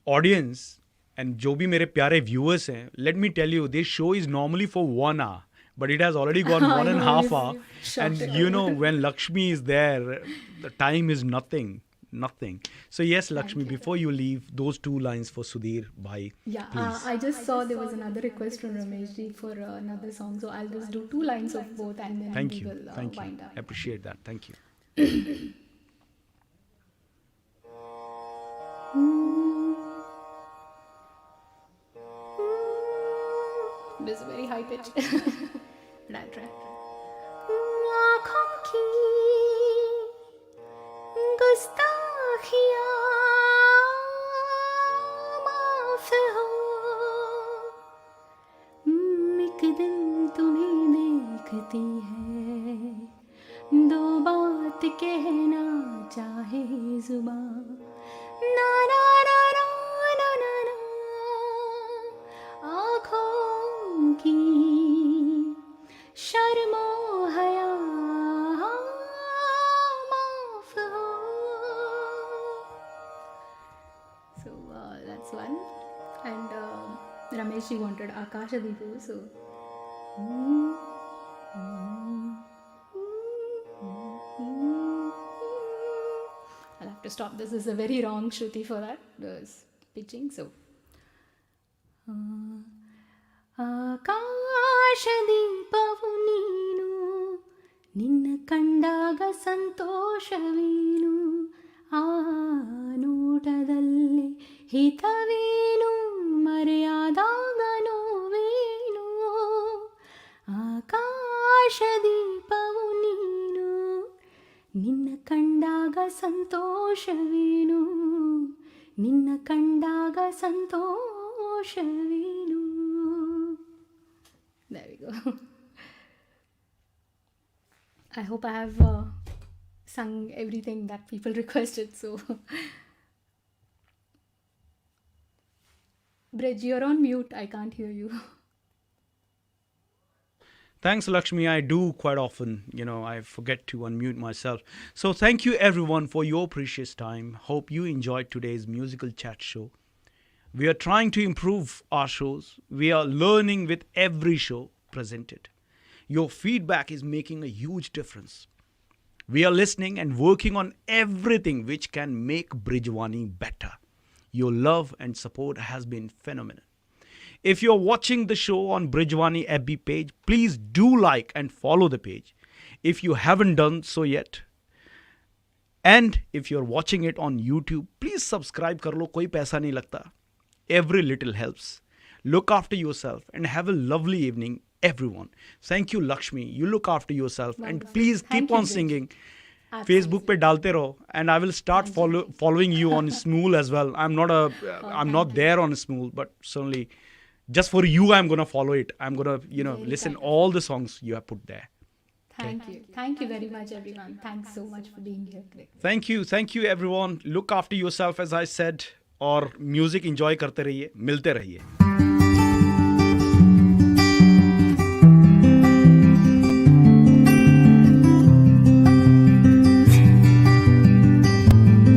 audience and जो भी मेरे प्यारे व्यूअर्स हैं, let me tell you, this show is normally for 1 hour. But it has already gone 1.5 hours. And when Lakshmi is there, the time is nothing. So yes, Lakshmi, before you leave, those 2 lines for Sudhir bhai. Yeah, I just saw there was another request from Ramesh ji for another song. So I'll just do 2 lines of both and then Thank we you. will Thank wind you. up. Appreciate that. Thank you. This is very high pitch. Better है. आँखों की गुस्ताखियाँ माफ हो. एक दिन तुम्हें देखती है, दो बात कहना चाहे जुबां. ना ना ना ना ना ना ना. आँखों की शर्मो हया माफ हो. So that's one. And Ramesh ji wanted Akasha Deepu, so I'll have to stop. This is a very wrong Shruti for that. Pitching, so. ಆಕಾಶದೀಪವು ನೀನು, ನಿನ್ನ ಕಂಡಾಗ ಸಂತೋಷವೇನು, ಆ ನೋಟದಲ್ಲಿ ಹಿತವೇನು, ಮರೆಯಾದಾಗ ನೋವೇನು. ಆಕಾಶದೀಪವು ನೀನು, ನಿನ್ನ ಕಂಡಾಗ ಸಂತೋಷವೇನು, ನಿನ್ನ ಕಂಡಾಗ ಸಂತೋಷವೇನು. There we go. I hope I have sung everything that people requested. So, Brij, you're on mute. I can't hear you. Thanks, Lakshmi. I do quite often, I forget to unmute myself. So thank you everyone for your precious time. Hope you enjoyed today's musical chat show. We are trying to improve our shows. We are learning with every show presented. Your feedback is making a huge difference. We are listening and working on everything which can make Brijvaani better. Your love and support has been phenomenal. If you're watching the show on Brijvaani FB page, please do like and follow the page if you haven't done so yet. And if you're watching it on YouTube, please subscribe kar lo, koi paisa nahi lagta. Every little helps. Look after yourself and have a lovely evening, everyone. Thank you, Lakshmi. You look after yourself. Wonderful. And please keep on singing. Absolutely. Facebook pe dalte raho, and I will start following you on Smool as well. I'm not there on Smool, but certainly just for you I'm going to follow it. I'm going to Very listen kind of all the songs you have put there. Thank you. Thank you very much, everyone. Thanks so much for being here today. Thank you everyone. Look after yourself, as I said, और music enjoy करते रहिए, मिलते रहिए.